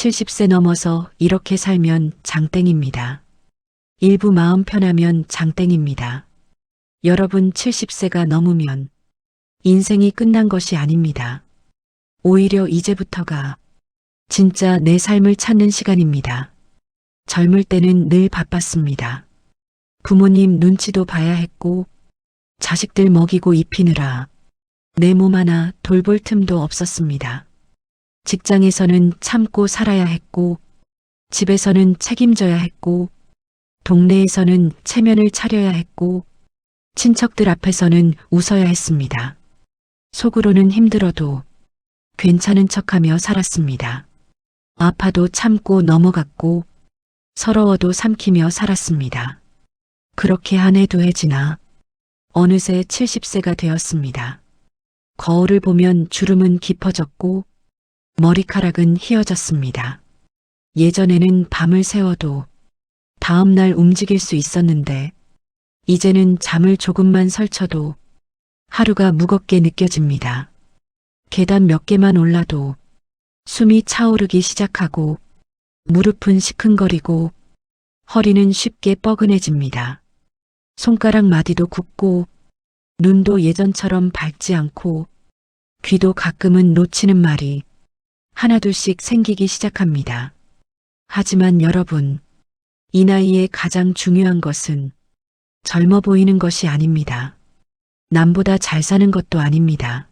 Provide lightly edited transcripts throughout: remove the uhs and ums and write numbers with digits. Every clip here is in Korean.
70세 넘어서 이렇게 살면 장땡입니다. 일부 마음 편하면 장땡입니다. 여러분 70세가 넘으면 인생이 끝난 것이 아닙니다. 오히려 이제부터가 진짜 내 삶을 찾는 시간입니다. 젊을 때는 늘 바빴습니다. 부모님 눈치도 봐야 했고 자식들 먹이고 입히느라 내 몸 하나 돌볼 틈도 없었습니다. 직장에서는 참고 살아야 했고 집에서는 책임져야 했고 동네에서는 체면을 차려야 했고 친척들 앞에서는 웃어야 했습니다. 속으로는 힘들어도 괜찮은 척하며 살았습니다. 아파도 참고 넘어갔고 서러워도 삼키며 살았습니다. 그렇게 한 해 두 해 지나 어느새 70세가 되었습니다. 거울을 보면 주름은 깊어졌고 머리카락은 휘어졌습니다. 예전에는 밤을 새워도 다음 날 움직일 수 있었는데 이제는 잠을 조금만 설쳐도 하루가 무겁게 느껴집니다. 계단 몇 개만 올라도 숨이 차오르기 시작하고 무릎은 시큰거리고 허리는 쉽게 뻐근해집니다. 손가락 마디도 굽고 눈도 예전처럼 밝지 않고 귀도 가끔은 놓치는 말이 하나둘씩 생기기 시작합니다. 하지만 여러분, 이 나이에 가장 중요한 것은 젊어 보이는 것이 아닙니다. 남보다 잘 사는 것도 아닙니다.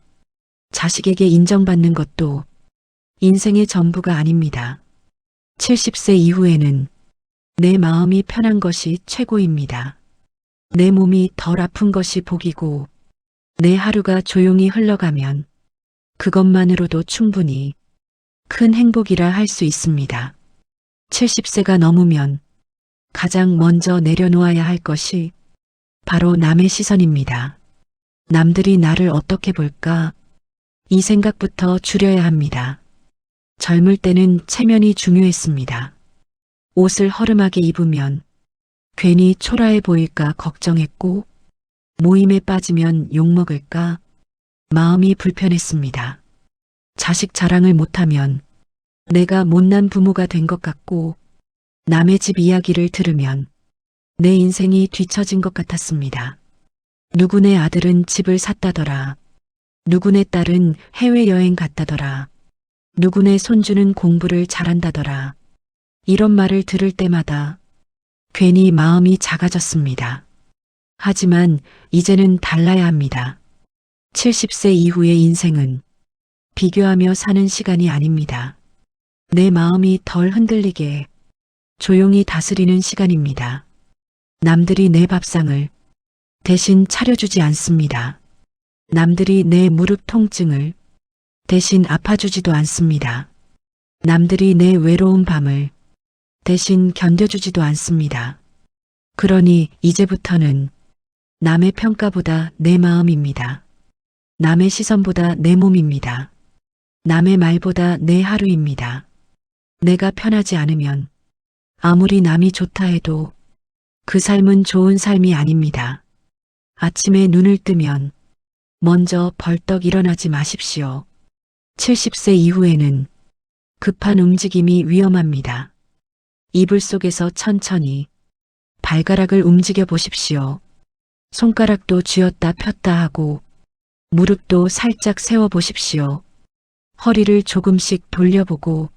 자식에게 인정받는 것도 인생의 전부가 아닙니다. 70세 이후에는 내 마음이 편한 것이 최고입니다. 내 몸이 덜 아픈 것이 복이고 내 하루가 조용히 흘러가면 그것만으로도 충분히 큰 행복이라 할 수 있습니다. 70세가 넘으면 가장 먼저 내려놓아야 할 것이 바로 남의 시선입니다. 남들이 나를 어떻게 볼까? 이 생각부터 줄여야 합니다. 젊을 때는 체면이 중요했습니다. 옷을 허름하게 입으면 괜히 초라해 보일까 걱정했고 모임에 빠지면 욕먹을까 마음이 불편했습니다. 자식 자랑을 못하면 내가 못난 부모가 된 것 같고 남의 집 이야기를 들으면 내 인생이 뒤처진 것 같았습니다. 누구네 아들은 집을 샀다더라. 누구네 딸은 해외여행 갔다더라. 누구네 손주는 공부를 잘한다더라. 이런 말을 들을 때마다 괜히 마음이 작아졌습니다. 하지만 이제는 달라야 합니다. 70세 이후의 인생은 비교하며 사는 시간이 아닙니다. 내 마음이 덜 흔들리게 조용히 다스리는 시간입니다. 남들이 내 밥상을 대신 차려주지 않습니다. 남들이 내 무릎 통증을 대신 아파주지도 않습니다. 남들이 내 외로운 밤을 대신 견뎌주지도 않습니다. 그러니 이제부터는 남의 평가보다 내 마음입니다. 남의 시선보다 내 몸입니다. 남의 말보다 내 하루입니다. 내가 편하지 않으면 아무리 남이 좋다 해도 그 삶은 좋은 삶이 아닙니다. 아침에 눈을 뜨면 먼저 벌떡 일어나지 마십시오. 70세 이후에는 급한 움직임이 위험합니다. 이불 속에서 천천히 발가락을 움직여 보십시오. 손가락도 쥐었다 폈다 하고 무릎도 살짝 세워 보십시오. 허리를 조금씩 돌려보고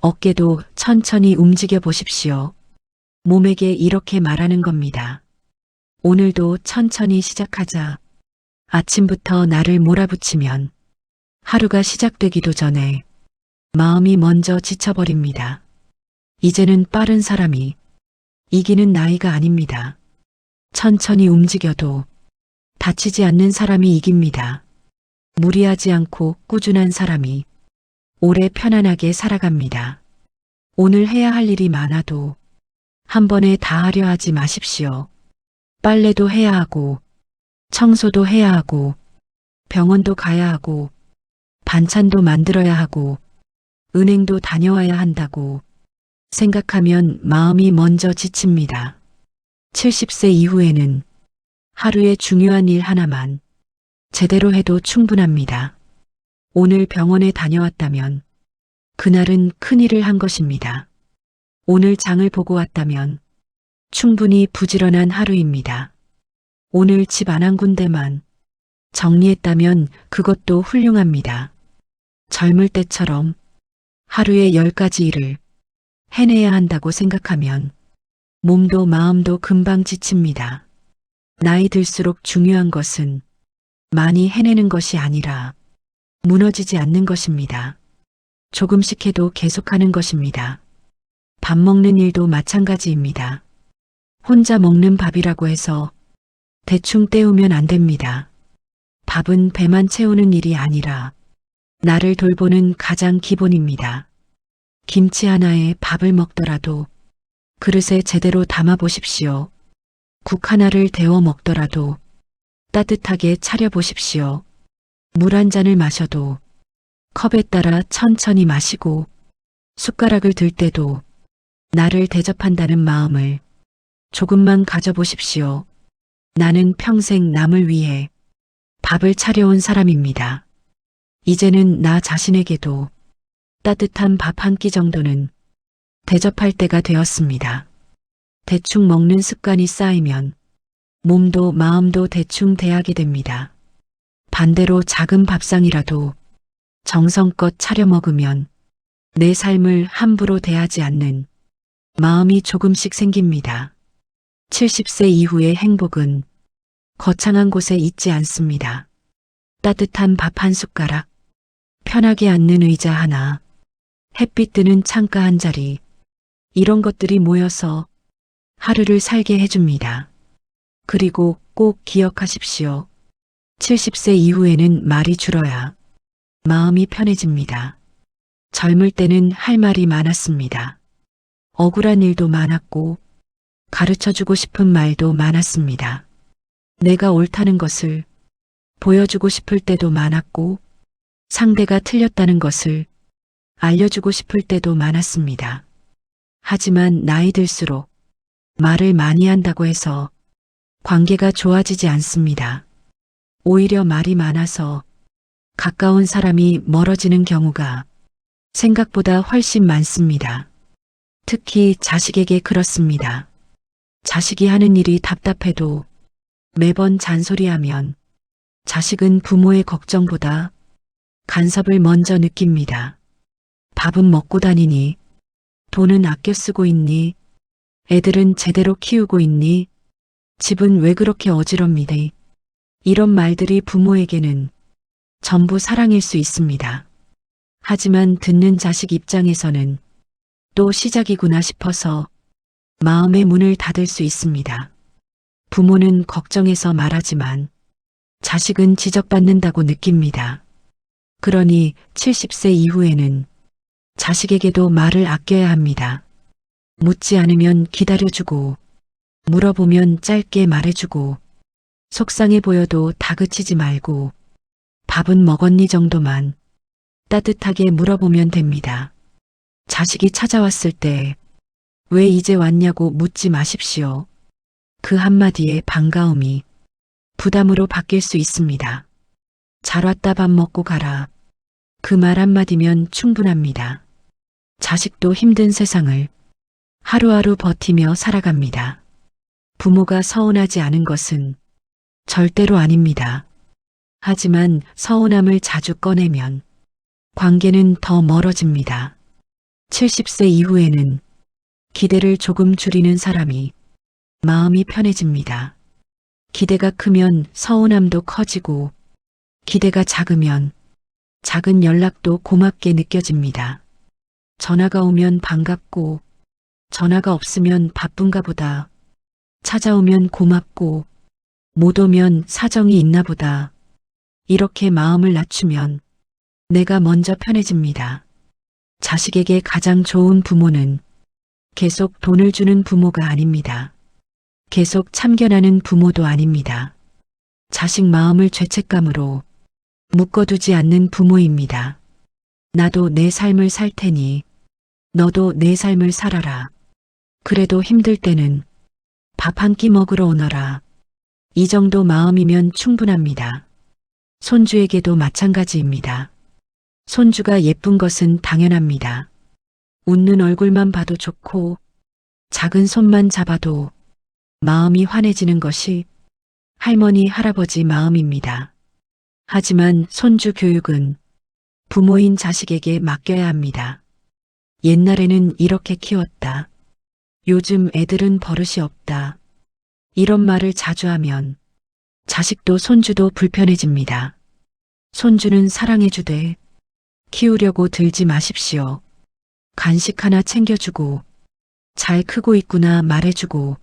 어깨도 천천히 움직여 보십시오. 몸에게 이렇게 말하는 겁니다. 오늘도 천천히 시작하자. 아침부터 나를 몰아붙이면 하루가 시작되기도 전에 마음이 먼저 지쳐버립니다. 이제는 빠른 사람이 이기는 나이가 아닙니다. 천천히 움직여도 다치지 않는 사람이 이깁니다. 무리하지 않고 꾸준한 사람이 오래 편안하게 살아갑니다. 오늘 해야 할 일이 많아도 한 번에 다 하려 하지 마십시오. 빨래도 해야 하고 청소도 해야 하고 병원도 가야 하고 반찬도 만들어야 하고 은행도 다녀와야 한다고 생각하면 마음이 먼저 지칩니다. 70세 이후에는 하루에 중요한 일 하나만 제대로 해도 충분합니다. 오늘 병원에 다녀왔다면 그날은 큰일을 한 것입니다. 오늘 장을 보고 왔다면 충분히 부지런한 하루입니다. 오늘 집 안 한 군데만 정리했다면 그것도 훌륭합니다. 젊을 때처럼 하루에 10가지 일을 해내야 한다고 생각하면 몸도 마음도 금방 지칩니다. 나이 들수록 중요한 것은 많이 해내는 것이 아니라 무너지지 않는 것입니다. 조금씩 해도 계속하는 것입니다. 밥 먹는 일도 마찬가지입니다. 혼자 먹는 밥이라고 해서 대충 때우면 안 됩니다. 밥은 배만 채우는 일이 아니라 나를 돌보는 가장 기본입니다. 김치 하나에 밥을 먹더라도 그릇에 제대로 담아 보십시오. 국 하나를 데워 먹더라도 따뜻하게 차려 보십시오. 물 한 잔을 마셔도 컵에 따라 천천히 마시고 숟가락을 들 때도 나를 대접한다는 마음을 조금만 가져보십시오. 나는 평생 남을 위해 밥을 차려온 사람입니다. 이제는 나 자신에게도 따뜻한 밥 한 끼 정도는 대접할 때가 되었습니다. 대충 먹는 습관이 쌓이면 몸도 마음도 대충 대하게 됩니다. 반대로 작은 밥상이라도 정성껏 차려 먹으면 내 삶을 함부로 대하지 않는 마음이 조금씩 생깁니다. 70세 이후의 행복은 거창한 곳에 있지 않습니다. 따뜻한 밥 한 숟가락, 편하게 앉는 의자 하나, 햇빛 드는 창가 한 자리, 이런 것들이 모여서 하루를 살게 해줍니다. 그리고 꼭 기억하십시오. 70세 이후에는 말이 줄어야 마음이 편해집니다. 젊을 때는 할 말이 많았습니다. 억울한 일도 많았고 가르쳐주고 싶은 말도 많았습니다. 내가 옳다는 것을 보여주고 싶을 때도 많았고 상대가 틀렸다는 것을 알려주고 싶을 때도 많았습니다. 하지만 나이 들수록 말을 많이 한다고 해서 관계가 좋아지지 않습니다. 오히려 말이 많아서 가까운 사람이 멀어지는 경우가 생각보다 훨씬 많습니다. 특히 자식에게 그렇습니다. 자식이 하는 일이 답답해도 매번 잔소리하면 자식은 부모의 걱정보다 간섭을 먼저 느낍니다. 밥은 먹고 다니니? 돈은 아껴 쓰고 있니? 애들은 제대로 키우고 있니? 집은 왜 그렇게 어지럽니? 이런 말들이 부모에게는 전부 사랑일 수 있습니다. 하지만 듣는 자식 입장에서는 또 시작이구나 싶어서 마음의 문을 닫을 수 있습니다. 부모는 걱정해서 말하지만 자식은 지적받는다고 느낍니다. 그러니 70세 이후에는 자식에게도 말을 아껴야 합니다. 묻지 않으면 기다려주고, 물어보면 짧게 말해주고, 속상해 보여도 다그치지 말고, 밥은 먹었니 정도만 따뜻하게 물어보면 됩니다. 자식이 찾아왔을 때 왜 이제 왔냐고 묻지 마십시오. 그 한마디에 반가움이 부담으로 바뀔 수 있습니다. 잘 왔다 밥 먹고 가라. 그 말 한마디면 충분합니다. 자식도 힘든 세상을 하루하루 버티며 살아갑니다. 부모가 서운하지 않은 것은 절대로 아닙니다. 하지만 서운함을 자주 꺼내면 관계는 더 멀어집니다. 70세 이후에는 기대를 조금 줄이는 사람이 마음이 편해집니다. 기대가 크면 서운함도 커지고 기대가 작으면 작은 연락도 고맙게 느껴집니다. 전화가 오면 반갑고 전화가 없으면 바쁜가 보다. 찾아오면 고맙고 못 오면 사정이 있나 보다. 이렇게 마음을 낮추면 내가 먼저 편해집니다. 자식에게 가장 좋은 부모는 계속 돈을 주는 부모가 아닙니다. 계속 참견하는 부모도 아닙니다. 자식 마음을 죄책감으로 묶어두지 않는 부모입니다. 나도 내 삶을 살 테니 너도 내 삶을 살아라. 그래도 힘들 때는 밥 한 끼 먹으러 오너라. 이 정도 마음이면 충분합니다. 손주에게도 마찬가지입니다. 손주가 예쁜 것은 당연합니다. 웃는 얼굴만 봐도 좋고 작은 손만 잡아도 마음이 환해지는 것이 할머니, 할아버지 마음입니다. 하지만 손주 교육은 부모인 자식에게 맡겨야 합니다. 옛날에는 이렇게 키웠다. 요즘 애들은 버릇이 없다. 이런 말을 자주 하면 자식도 손주도 불편해집니다. 손주는 사랑해주되 키우려고 들지 마십시오. 간식 하나 챙겨주고 잘 크고 있구나 말해주고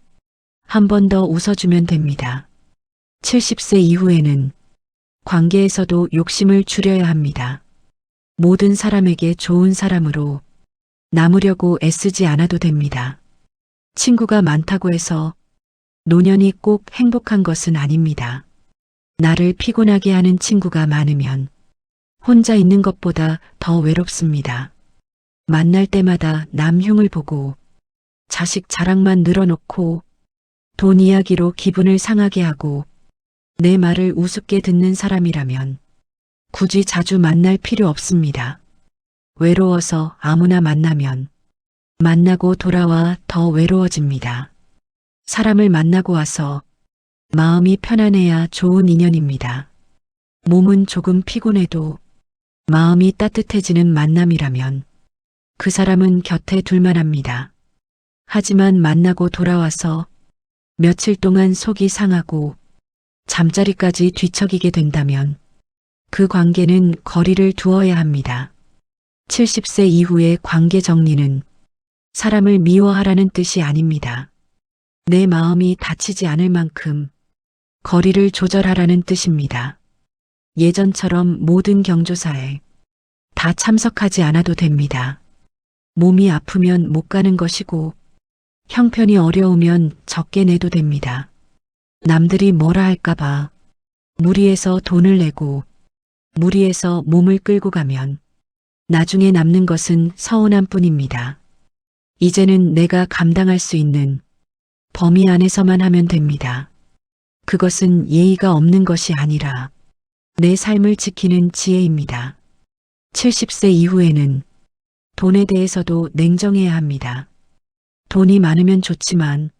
한 번 더 웃어주면 됩니다. 70세 이후에는 관계에서도 욕심을 줄여야 합니다. 모든 사람에게 좋은 사람으로 남으려고 애쓰지 않아도 됩니다. 친구가 많다고 해서 노년이 꼭 행복한 것은 아닙니다. 나를 피곤하게 하는 친구가 많으면 혼자 있는 것보다 더 외롭습니다. 만날 때마다 남 흉을 보고 자식 자랑만 늘어놓고 돈 이야기로 기분을 상하게 하고 내 말을 우습게 듣는 사람이라면 굳이 자주 만날 필요 없습니다. 외로워서 아무나 만나면 만나고 돌아와 더 외로워집니다. 사람을 만나고 와서 마음이 편안해야 좋은 인연입니다. 몸은 조금 피곤해도 마음이 따뜻해지는 만남이라면 그 사람은 곁에 둘만 합니다. 하지만 만나고 돌아와서 며칠 동안 속이 상하고 잠자리까지 뒤척이게 된다면 그 관계는 거리를 두어야 합니다. 70세 이후의 관계 정리는 사람을 미워하라는 뜻이 아닙니다. 내 마음이 다치지 않을 만큼 거리를 조절하라는 뜻입니다. 예전처럼 모든 경조사에 다 참석하지 않아도 됩니다. 몸이 아프면 못 가는 것이고 형편이 어려우면 적게 내도 됩니다. 남들이 뭐라 할까봐 무리해서 돈을 내고 무리해서 몸을 끌고 가면 나중에 남는 것은 서운함 뿐입니다. 이제는 내가 감당할 수 있는 범위 안에서만 하면 됩니다. 그것은 예의가 없는 것이 아니라 내 삶을 지키는 지혜입니다. 70세 이후에는 돈에 대해서도 냉정해야 합니다. 돈이 많으면 좋지만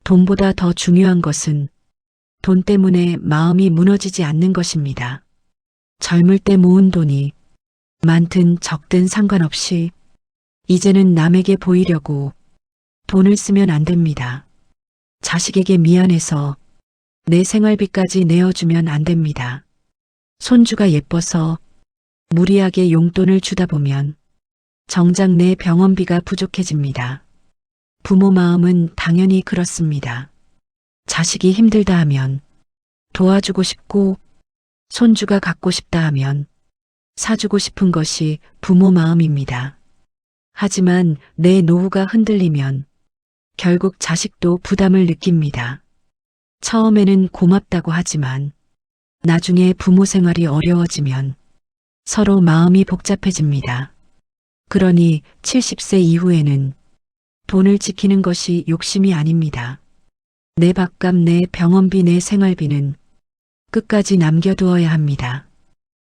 돈보다 더 중요한 것은 돈 때문에 마음이 무너지지 않는 것입니다. 젊을 때 모은 돈이 많든 적든 상관없이 이제는 남에게 보이려고 돈을 쓰면 안 됩니다. 자식에게 미안해서 내 생활비까지 내어주면 안 됩니다. 손주가 예뻐서 무리하게 용돈을 주다 보면 정작 내 병원비가 부족해집니다. 부모 마음은 당연히 그렇습니다. 자식이 힘들다 하면 도와주고 싶고 손주가 갖고 싶다 하면 사주고 싶은 것이 부모 마음입니다. 하지만 내 노후가 흔들리면 결국 자식도 부담을 느낍니다. 처음에는 고맙다고 하지만 나중에 부모 생활이 어려워지면 서로 마음이 복잡해집니다. 그러니 70세 이후에는 돈을 지키는 것이 욕심이 아닙니다. 내 밥값, 내 병원비, 내 생활비는 끝까지 남겨두어야 합니다.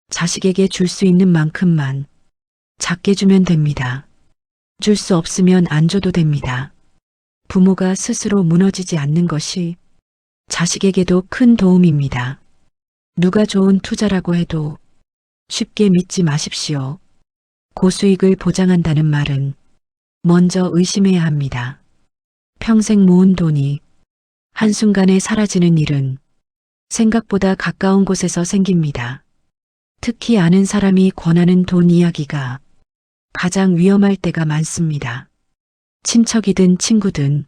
자식에게 줄 수 있는 만큼만 작게 주면 됩니다. 줄 수 없으면 안 줘도 됩니다. 부모가 스스로 무너지지 않는 것이 자식에게도 큰 도움입니다. 누가 좋은 투자라고 해도 쉽게 믿지 마십시오. 고수익을 보장한다는 말은 먼저 의심해야 합니다. 평생 모은 돈이 한순간에 사라지는 일은 생각보다 가까운 곳에서 생깁니다. 특히 아는 사람이 권하는 돈 이야기가 가장 위험할 때가 많습니다. 친척이든 친구든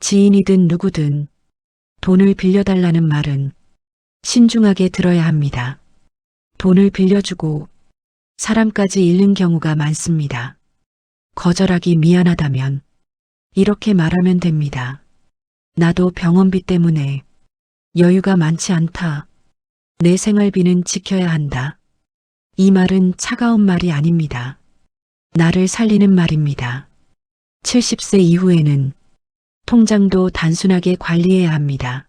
지인이든 누구든 돈을 빌려달라는 말은 신중하게 들어야 합니다. 돈을 빌려주고 사람까지 잃는 경우가 많습니다. 거절하기 미안하다면 이렇게 말하면 됩니다. 나도 병원비 때문에 여유가 많지 않다. 내 생활비는 지켜야 한다. 이 말은 차가운 말이 아닙니다. 나를 살리는 말입니다. 70세 이후에는 통장도 단순하게 관리해야 합니다.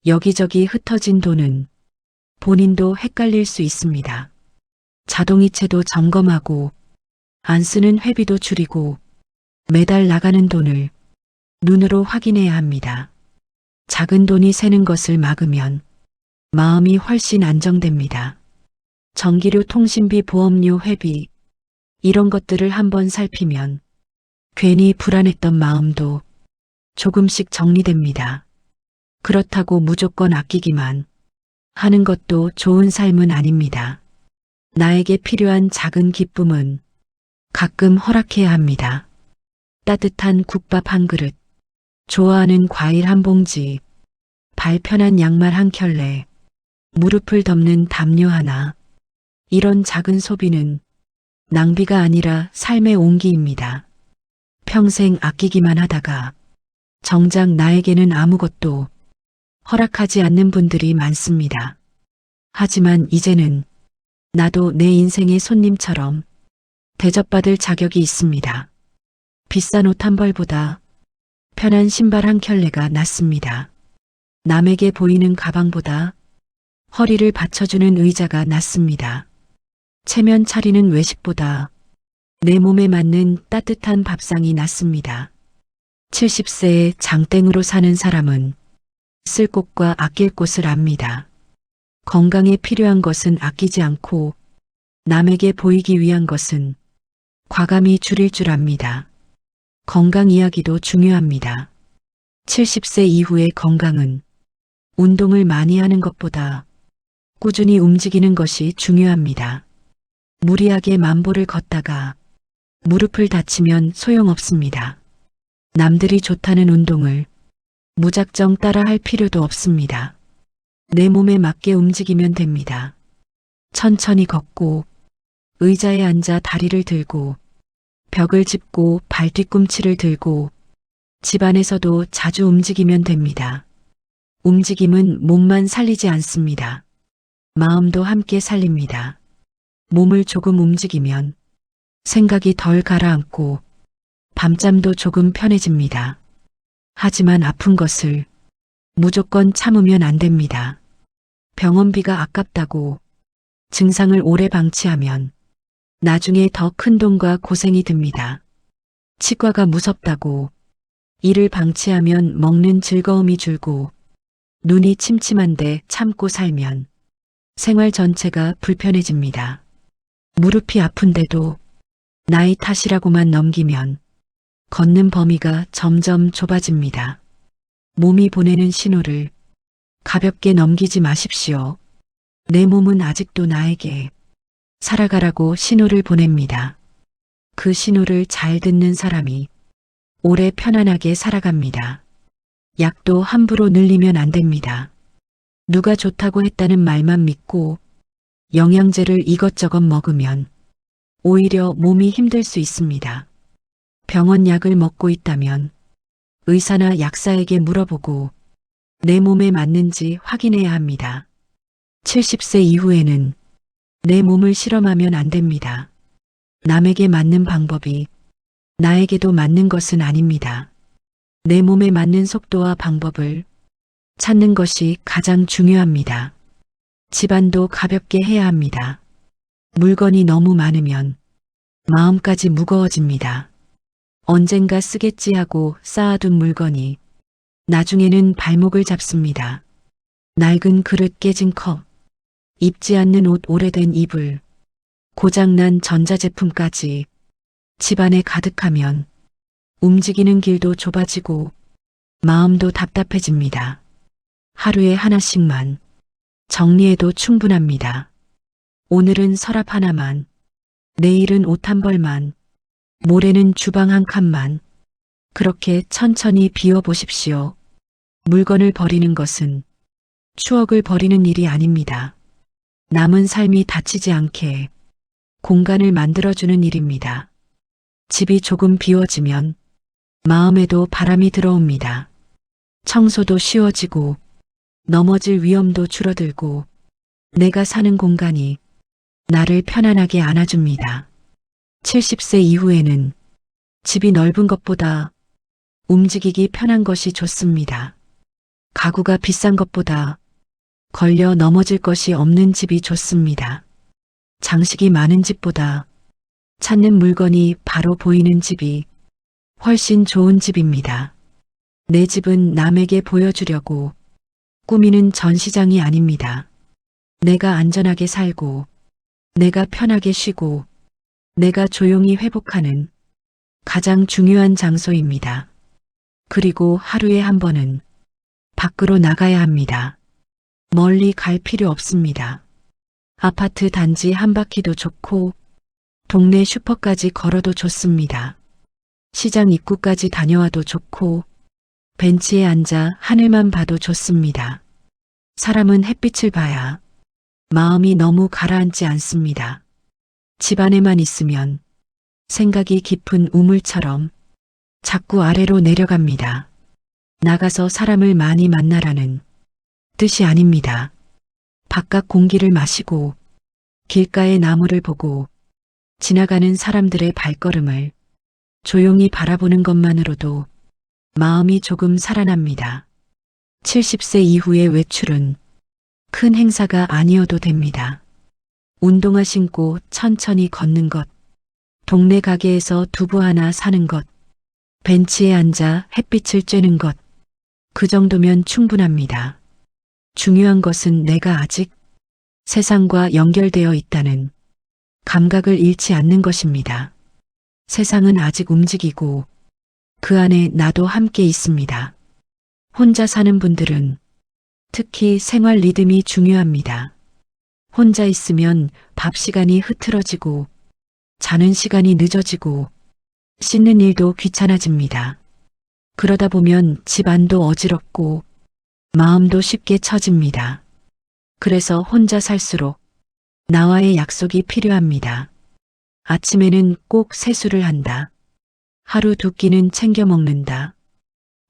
여기저기 흩어진 돈은 본인도 헷갈릴 수 있습니다. 자동이체도 점검하고 안 쓰는 회비도 줄이고 매달 나가는 돈을 눈으로 확인해야 합니다. 작은 돈이 새는 것을 막으면 마음이 훨씬 안정됩니다. 전기료, 통신비, 보험료, 회비 이런 것들을 한번 살피면 괜히 불안했던 마음도 조금씩 정리됩니다. 그렇다고 무조건 아끼기만 하는 것도 좋은 삶은 아닙니다. 나에게 필요한 작은 기쁨은 가끔 허락해야 합니다. 따뜻한 국밥 한 그릇, 좋아하는 과일 한 봉지, 발 편한 양말 한 켤레, 무릎을 덮는 담요 하나. 이런 작은 소비는 낭비가 아니라 삶의 온기입니다. 평생 아끼기만 하다가 정작 나에게는 아무것도 허락하지 않는 분들이 많습니다. 하지만 이제는 나도 내 인생의 손님처럼 대접받을 자격이 있습니다. 비싼 옷 한 벌보다 편한 신발 한 켤레가 낫습니다. 남에게 보이는 가방보다 허리를 받쳐주는 의자가 낫습니다. 체면 차리는 외식보다 내 몸에 맞는 따뜻한 밥상이 낫습니다. 70세에 장땡으로 사는 사람은 쓸 곳과 아낄 곳을 압니다. 건강에 필요한 것은 아끼지 않고 남에게 보이기 위한 것은 과감히 줄일 줄 압니다. 건강 이야기도 중요합니다. 70세 이후의 건강은 운동을 많이 하는 것보다 꾸준히 움직이는 것이 중요합니다. 무리하게 만보를 걷다가 무릎을 다치면 소용없습니다. 남들이 좋다는 운동을 무작정 따라 할 필요도 없습니다. 내 몸에 맞게 움직이면 됩니다. 천천히 걷고 의자에 앉아 다리를 들고 벽을 짚고 발 뒤꿈치를 들고 집안에서도 자주 움직이면 됩니다. 움직임은 몸만 살리지 않습니다. 마음도 함께 살립니다. 몸을 조금 움직이면 생각이 덜 가라앉고 밤잠도 조금 편해집니다. 하지만 아픈 것을 무조건 참으면 안 됩니다. 병원비가 아깝다고 증상을 오래 방치하면 나중에 더 큰 돈과 고생이 듭니다. 치과가 무섭다고 이를 방치하면 먹는 즐거움이 줄고 눈이 침침한데 참고 살면 생활 전체가 불편해집니다. 무릎이 아픈데도 나이 탓이라고만 넘기면 걷는 범위가 점점 좁아집니다. 몸이 보내는 신호를 가볍게 넘기지 마십시오. 내 몸은 아직도 나에게 살아가라고 신호를 보냅니다. 그 신호를 잘 듣는 사람이 오래 편안하게 살아갑니다. 약도 함부로 늘리면 안 됩니다. 누가 좋다고 했다는 말만 믿고 영양제를 이것저것 먹으면 오히려 몸이 힘들 수 있습니다. 병원 약을 먹고 있다면 의사나 약사에게 물어보고 내 몸에 맞는지 확인해야 합니다. 70세 이후에는 내 몸을 실험하면 안 됩니다. 남에게 맞는 방법이 나에게도 맞는 것은 아닙니다. 내 몸에 맞는 속도와 방법을 찾는 것이 가장 중요합니다. 집안도 가볍게 해야 합니다. 물건이 너무 많으면 마음까지 무거워집니다. 언젠가 쓰겠지 하고 쌓아둔 물건이 나중에는 발목을 잡습니다. 낡은 그릇, 깨진 컵, 입지 않는 옷, 오래된 이불, 고장난 전자제품까지 집안에 가득하면 움직이는 길도 좁아지고 마음도 답답해집니다. 하루에 하나씩만 정리해도 충분합니다. 오늘은 서랍 하나만, 내일은 옷 한 벌만, 모레는 주방 한 칸만 그렇게 천천히 비워보십시오. 물건을 버리는 것은 추억을 버리는 일이 아닙니다. 남은 삶이 다치지 않게 공간을 만들어주는 일입니다. 집이 조금 비워지면 마음에도 바람이 들어옵니다. 청소도 쉬워지고 넘어질 위험도 줄어들고 내가 사는 공간이 나를 편안하게 안아줍니다. 70세 이후에는 집이 넓은 것보다 움직이기 편한 것이 좋습니다. 가구가 비싼 것보다 걸려 넘어질 것이 없는 집이 좋습니다. 장식이 많은 집보다 찾는 물건이 바로 보이는 집이 훨씬 좋은 집입니다. 내 집은 남에게 보여주려고 꾸미는 전시장이 아닙니다. 내가 안전하게 살고, 내가 편하게 쉬고, 내가 조용히 회복하는 가장 중요한 장소입니다. 그리고 하루에 한 번은 밖으로 나가야 합니다. 멀리 갈 필요 없습니다. 아파트 단지 한 바퀴도 좋고, 동네 슈퍼까지 걸어도 좋습니다. 시장 입구까지 다녀와도 좋고, 벤치에 앉아 하늘만 봐도 좋습니다. 사람은 햇빛을 봐야 마음이 너무 가라앉지 않습니다. 집 안에만 있으면 생각이 깊은 우물처럼 자꾸 아래로 내려갑니다. 나가서 사람을 많이 만나라는 뜻이 아닙니다. 바깥 공기를 마시고 길가의 나무를 보고 지나가는 사람들의 발걸음을 조용히 바라보는 것만으로도 마음이 조금 살아납니다. 70세 이후의 외출은 큰 행사가 아니어도 됩니다. 운동화 신고 천천히 걷는 것, 동네 가게에서 두부 하나 사는 것, 벤치에 앉아 햇빛을 쬐는 것, 그 정도면 충분합니다. 중요한 것은 내가 아직 세상과 연결되어 있다는 감각을 잃지 않는 것입니다. 세상은 아직 움직이고 그 안에 나도 함께 있습니다. 혼자 사는 분들은 특히 생활 리듬이 중요합니다. 혼자 있으면 밥 시간이 흐트러지고 자는 시간이 늦어지고 씻는 일도 귀찮아집니다. 그러다 보면 집안도 어지럽고 마음도 쉽게 처집니다. 그래서 혼자 살수록 나와의 약속이 필요합니다. 아침에는 꼭 세수를 한다. 하루 두 끼는 챙겨 먹는다.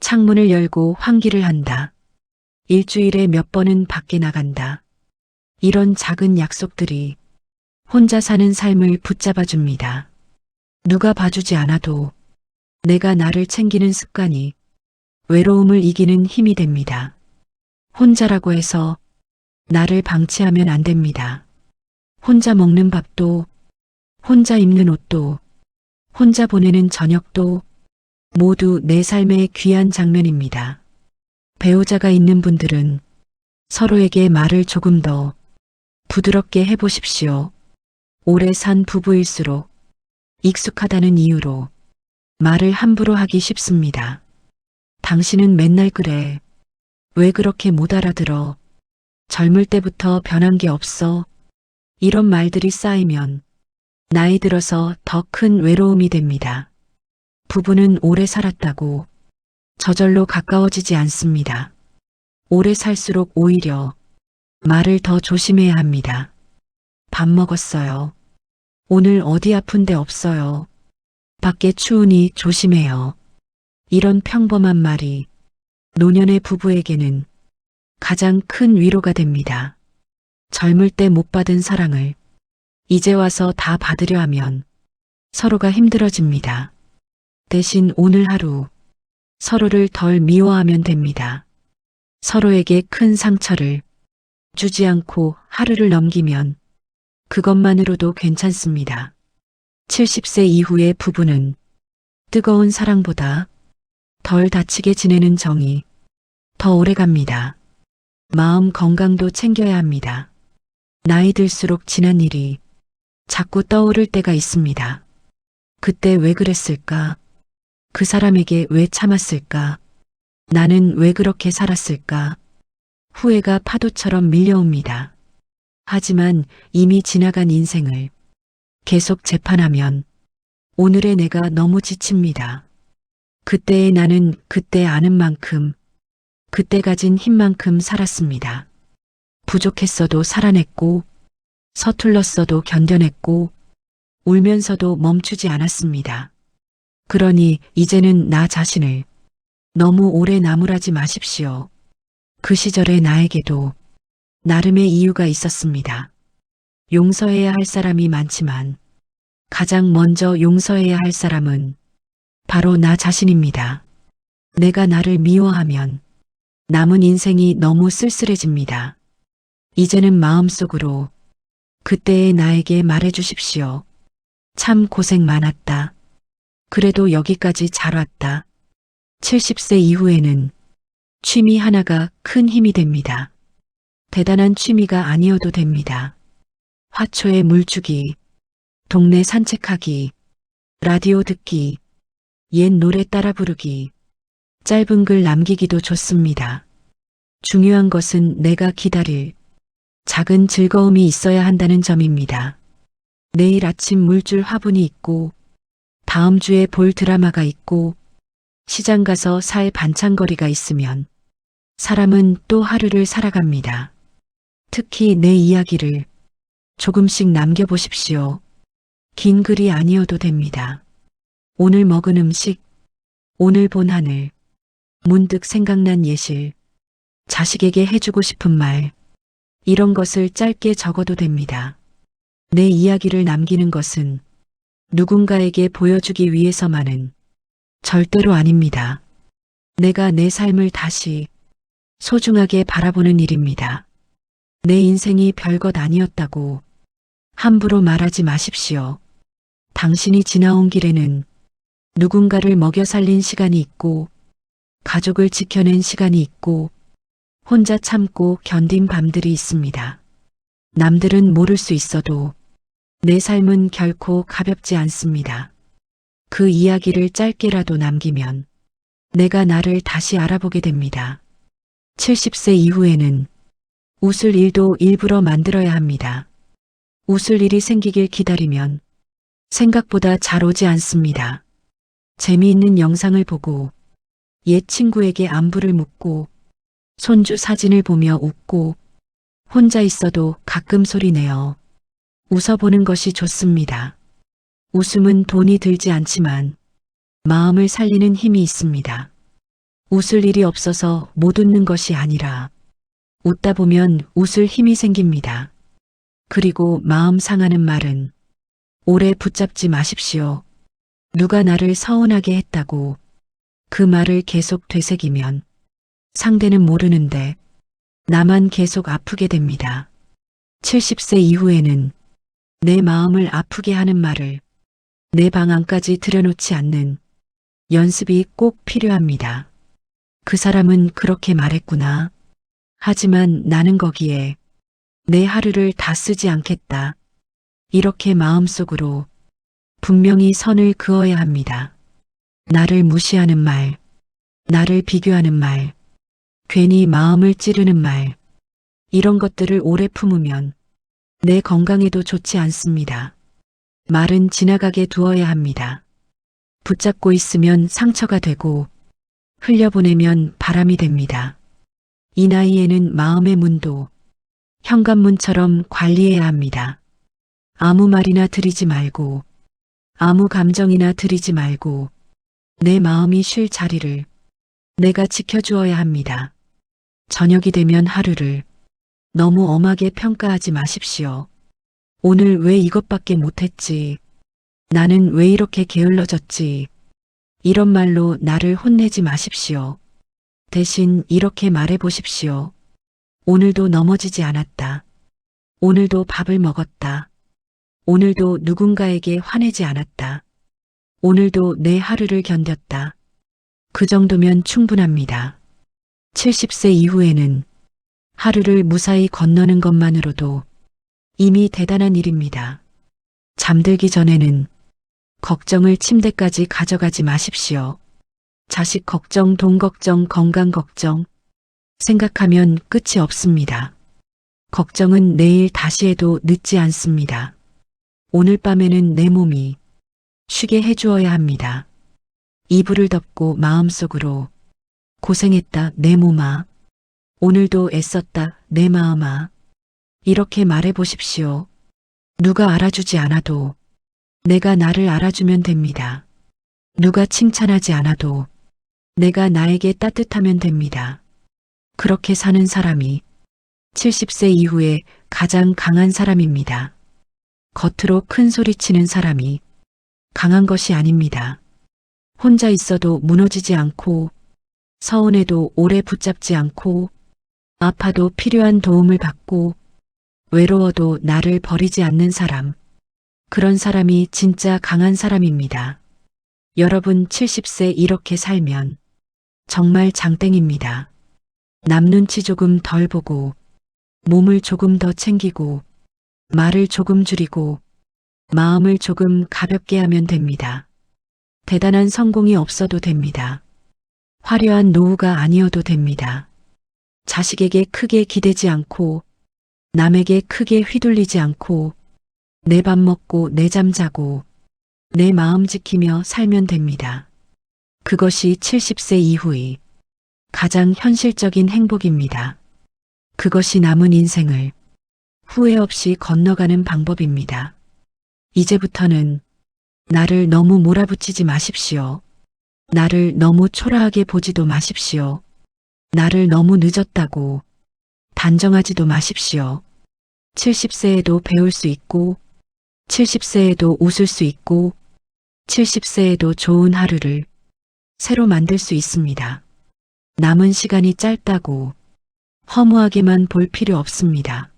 창문을 열고 환기를 한다. 일주일에 몇 번은 밖에 나간다. 이런 작은 약속들이 혼자 사는 삶을 붙잡아 줍니다. 누가 봐주지 않아도 내가 나를 챙기는 습관이 외로움을 이기는 힘이 됩니다. 혼자라고 해서 나를 방치하면 안 됩니다. 혼자 먹는 밥도, 혼자 입는 옷도, 혼자 보내는 저녁도 모두 내 삶의 귀한 장면입니다. 배우자가 있는 분들은 서로에게 말을 조금 더 부드럽게 해보십시오. 오래 산 부부일수록 익숙하다는 이유로 말을 함부로 하기 쉽습니다. 당신은 맨날 그래. 왜 그렇게 못 알아들어? 젊을 때부터 변한 게 없어. 이런 말들이 쌓이면 나이 들어서 더 큰 외로움이 됩니다. 부부는 오래 살았다고 저절로 가까워지지 않습니다. 오래 살수록 오히려 말을 더 조심해야 합니다. 밥 먹었어요. 오늘 어디 아픈 데 없어요. 밖에 추우니 조심해요. 이런 평범한 말이 노년의 부부에게는 가장 큰 위로가 됩니다. 젊을 때 못 받은 사랑을 이제 와서 다 받으려 하면 서로가 힘들어집니다. 대신 오늘 하루 서로를 덜 미워하면 됩니다. 서로에게 큰 상처를 주지 않고 하루를 넘기면 그것만으로도 괜찮습니다. 70세 이후의 부부는 뜨거운 사랑보다 덜 다치게 지내는 정이 더 오래 갑니다. 마음 건강도 챙겨야 합니다. 나이 들수록 지난 일이 자꾸 떠오를 때가 있습니다. 그때 왜 그랬을까? 그 사람에게 왜 참았을까? 나는 왜 그렇게 살았을까? 후회가 파도처럼 밀려옵니다. 하지만 이미 지나간 인생을 계속 재판하면 오늘의 내가 너무 지칩니다. 그때의 나는 그때 아는 만큼, 그때 가진 힘만큼 살았습니다. 부족했어도 살아냈고, 서툴렀어도 견뎌냈고, 울면서도 멈추지 않았습니다. 그러니 이제는 나 자신을 너무 오래 나무라지 마십시오. 그 시절의 나에게도 나름의 이유가 있었습니다. 용서해야 할 사람이 많지만 가장 먼저 용서해야 할 사람은 바로 나 자신입니다. 내가 나를 미워하면 남은 인생이 너무 쓸쓸해집니다. 이제는 마음속으로 그때의 나에게 말해주십시오. 참 고생 많았다. 그래도 여기까지 잘 왔다. 70세 이후에는 취미 하나가 큰 힘이 됩니다. 대단한 취미가 아니어도 됩니다. 화초에 물 주기, 동네 산책하기, 라디오 듣기, 옛 노래 따라 부르기, 짧은 글 남기기도 좋습니다. 중요한 것은 내가 기다릴 작은 즐거움이 있어야 한다는 점입니다. 내일 아침 물줄 화분이 있고, 다음 주에 볼 드라마가 있고, 시장 가서 살 반찬거리가 있으면 사람은 또 하루를 살아갑니다. 특히 내 이야기를 조금씩 남겨보십시오. 긴 글이 아니어도 됩니다. 오늘 먹은 음식, 오늘 본 하늘, 문득 생각난 예실, 자식에게 해주고 싶은 말, 이런 것을 짧게 적어도 됩니다. 내 이야기를 남기는 것은 누군가에게 보여주기 위해서만은 절대로 아닙니다. 내가 내 삶을 다시 소중하게 바라보는 일입니다. 내 인생이 별것 아니었다고 함부로 말하지 마십시오. 당신이 지나온 길에는 누군가를 먹여 살린 시간이 있고, 가족을 지켜낸 시간이 있고, 혼자 참고 견딘 밤들이 있습니다. 남들은 모를 수 있어도 내 삶은 결코 가볍지 않습니다. 그 이야기를 짧게라도 남기면 내가 나를 다시 알아보게 됩니다. 70세 이후에는 웃을 일도 일부러 만들어야 합니다. 웃을 일이 생기길 기다리면 생각보다 잘 오지 않습니다. 재미있는 영상을 보고 옛 친구에게 안부를 묻고 손주 사진을 보며 웃고 혼자 있어도 가끔 소리 내어 웃어보는 것이 좋습니다. 웃음은 돈이 들지 않지만 마음을 살리는 힘이 있습니다. 웃을 일이 없어서 못 웃는 것이 아니라 웃다 보면 웃을 힘이 생깁니다. 그리고 마음 상하는 말은 오래 붙잡지 마십시오. 누가 나를 서운하게 했다고 그 말을 계속 되새기면 상대는 모르는데 나만 계속 아프게 됩니다. 70세 이후에는 내 마음을 아프게 하는 말을 내 방 안까지 들여놓지 않는 연습이 꼭 필요합니다. 그 사람은 그렇게 말했구나. 하지만 나는 거기에 내 하루를 다 쓰지 않겠다. 이렇게 마음속으로 분명히 선을 그어야 합니다. 나를 무시하는 말, 나를 비교하는 말, 괜히 마음을 찌르는 말, 이런 것들을 오래 품으면 내 건강에도 좋지 않습니다. 말은 지나가게 두어야 합니다. 붙잡고 있으면 상처가 되고 흘려보내면 바람이 됩니다. 이 나이에는 마음의 문도 현관문처럼 관리해야 합니다. 아무 말이나 들이지 말고 아무 감정이나 들이지 말고 내 마음이 쉴 자리를 내가 지켜주어야 합니다. 저녁이 되면 하루를 너무 엄하게 평가하지 마십시오. 오늘 왜 이것밖에 못했지? 나는 왜 이렇게 게을러졌지? 이런 말로 나를 혼내지 마십시오. 대신 이렇게 말해 보십시오. 오늘도 넘어지지 않았다. 오늘도 밥을 먹었다. 오늘도 누군가에게 화내지 않았다. 오늘도 내 하루를 견뎠다. 그 정도면 충분합니다. 70세 이후에는 하루를 무사히 건너는 것만으로도 이미 대단한 일입니다. 잠들기 전에는 걱정을 침대까지 가져가지 마십시오. 자식 걱정, 돈 걱정, 건강 걱정 생각하면 끝이 없습니다. 걱정은 내일 다시 해도 늦지 않습니다. 오늘 밤에는 내 몸이 쉬게 해주어야 합니다. 이불을 덮고 마음속으로 고생했다 내 몸아. 오늘도 애썼다 내 마음아. 이렇게 말해 보십시오. 누가 알아주지 않아도 내가 나를 알아주면 됩니다. 누가 칭찬하지 않아도 내가 나에게 따뜻하면 됩니다. 그렇게 사는 사람이 70세 이후에 가장 강한 사람입니다. 겉으로 큰 소리 치는 사람이 강한 것이 아닙니다. 혼자 있어도 무너지지 않고 서운해도 오래 붙잡지 않고 아파도 필요한 도움을 받고 외로워도 나를 버리지 않는 사람. 그런 사람이 진짜 강한 사람입니다. 여러분 70세 이렇게 살면 정말 장땡입니다. 남 눈치 조금 덜 보고, 몸을 조금 더 챙기고, 말을 조금 줄이고, 마음을 조금 가볍게 하면 됩니다. 대단한 성공이 없어도 됩니다. 화려한 노후가 아니어도 됩니다. 자식에게 크게 기대지 않고, 남에게 크게 휘둘리지 않고, 내 밥 먹고 내 잠 자고, 내 마음 지키며 살면 됩니다. 그것이 70세 이후의 가장 현실적인 행복입니다. 그것이 남은 인생을 후회 없이 건너가는 방법입니다. 이제부터는 나를 너무 몰아붙이지 마십시오. 나를 너무 초라하게 보지도 마십시오. 나를 너무 늦었다고 단정하지도 마십시오. 70세에도 배울 수 있고, 70세에도 웃을 수 있고, 70세에도 좋은 하루를 새로 만들 수 있습니다. 남은 시간이 짧다고 허무하게만 볼 필요 없습니다.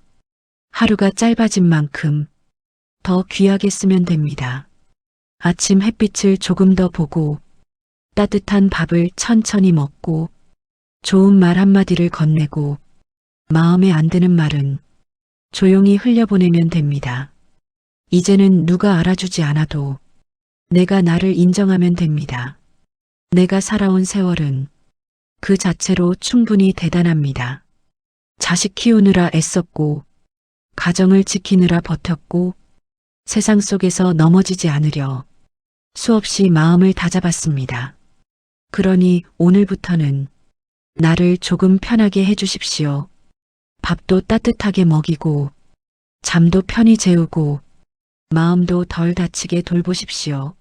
하루가 짧아진 만큼 더 귀하게 쓰면 됩니다. 아침 햇빛을 조금 더 보고, 따뜻한 밥을 천천히 먹고, 좋은 말 한마디를 건네고, 마음에 안 드는 말은 조용히 흘려보내면 됩니다. 이제는 누가 알아주지 않아도 내가 나를 인정하면 됩니다. 내가 살아온 세월은 그 자체로 충분히 대단합니다. 자식 키우느라 애썼고, 가정을 지키느라 버텼고, 세상 속에서 넘어지지 않으려 수없이 마음을 다잡았습니다. 그러니 오늘부터는 나를 조금 편하게 해주십시오. 밥도 따뜻하게 먹이고, 잠도 편히 재우고, 마음도 덜 다치게 돌보십시오.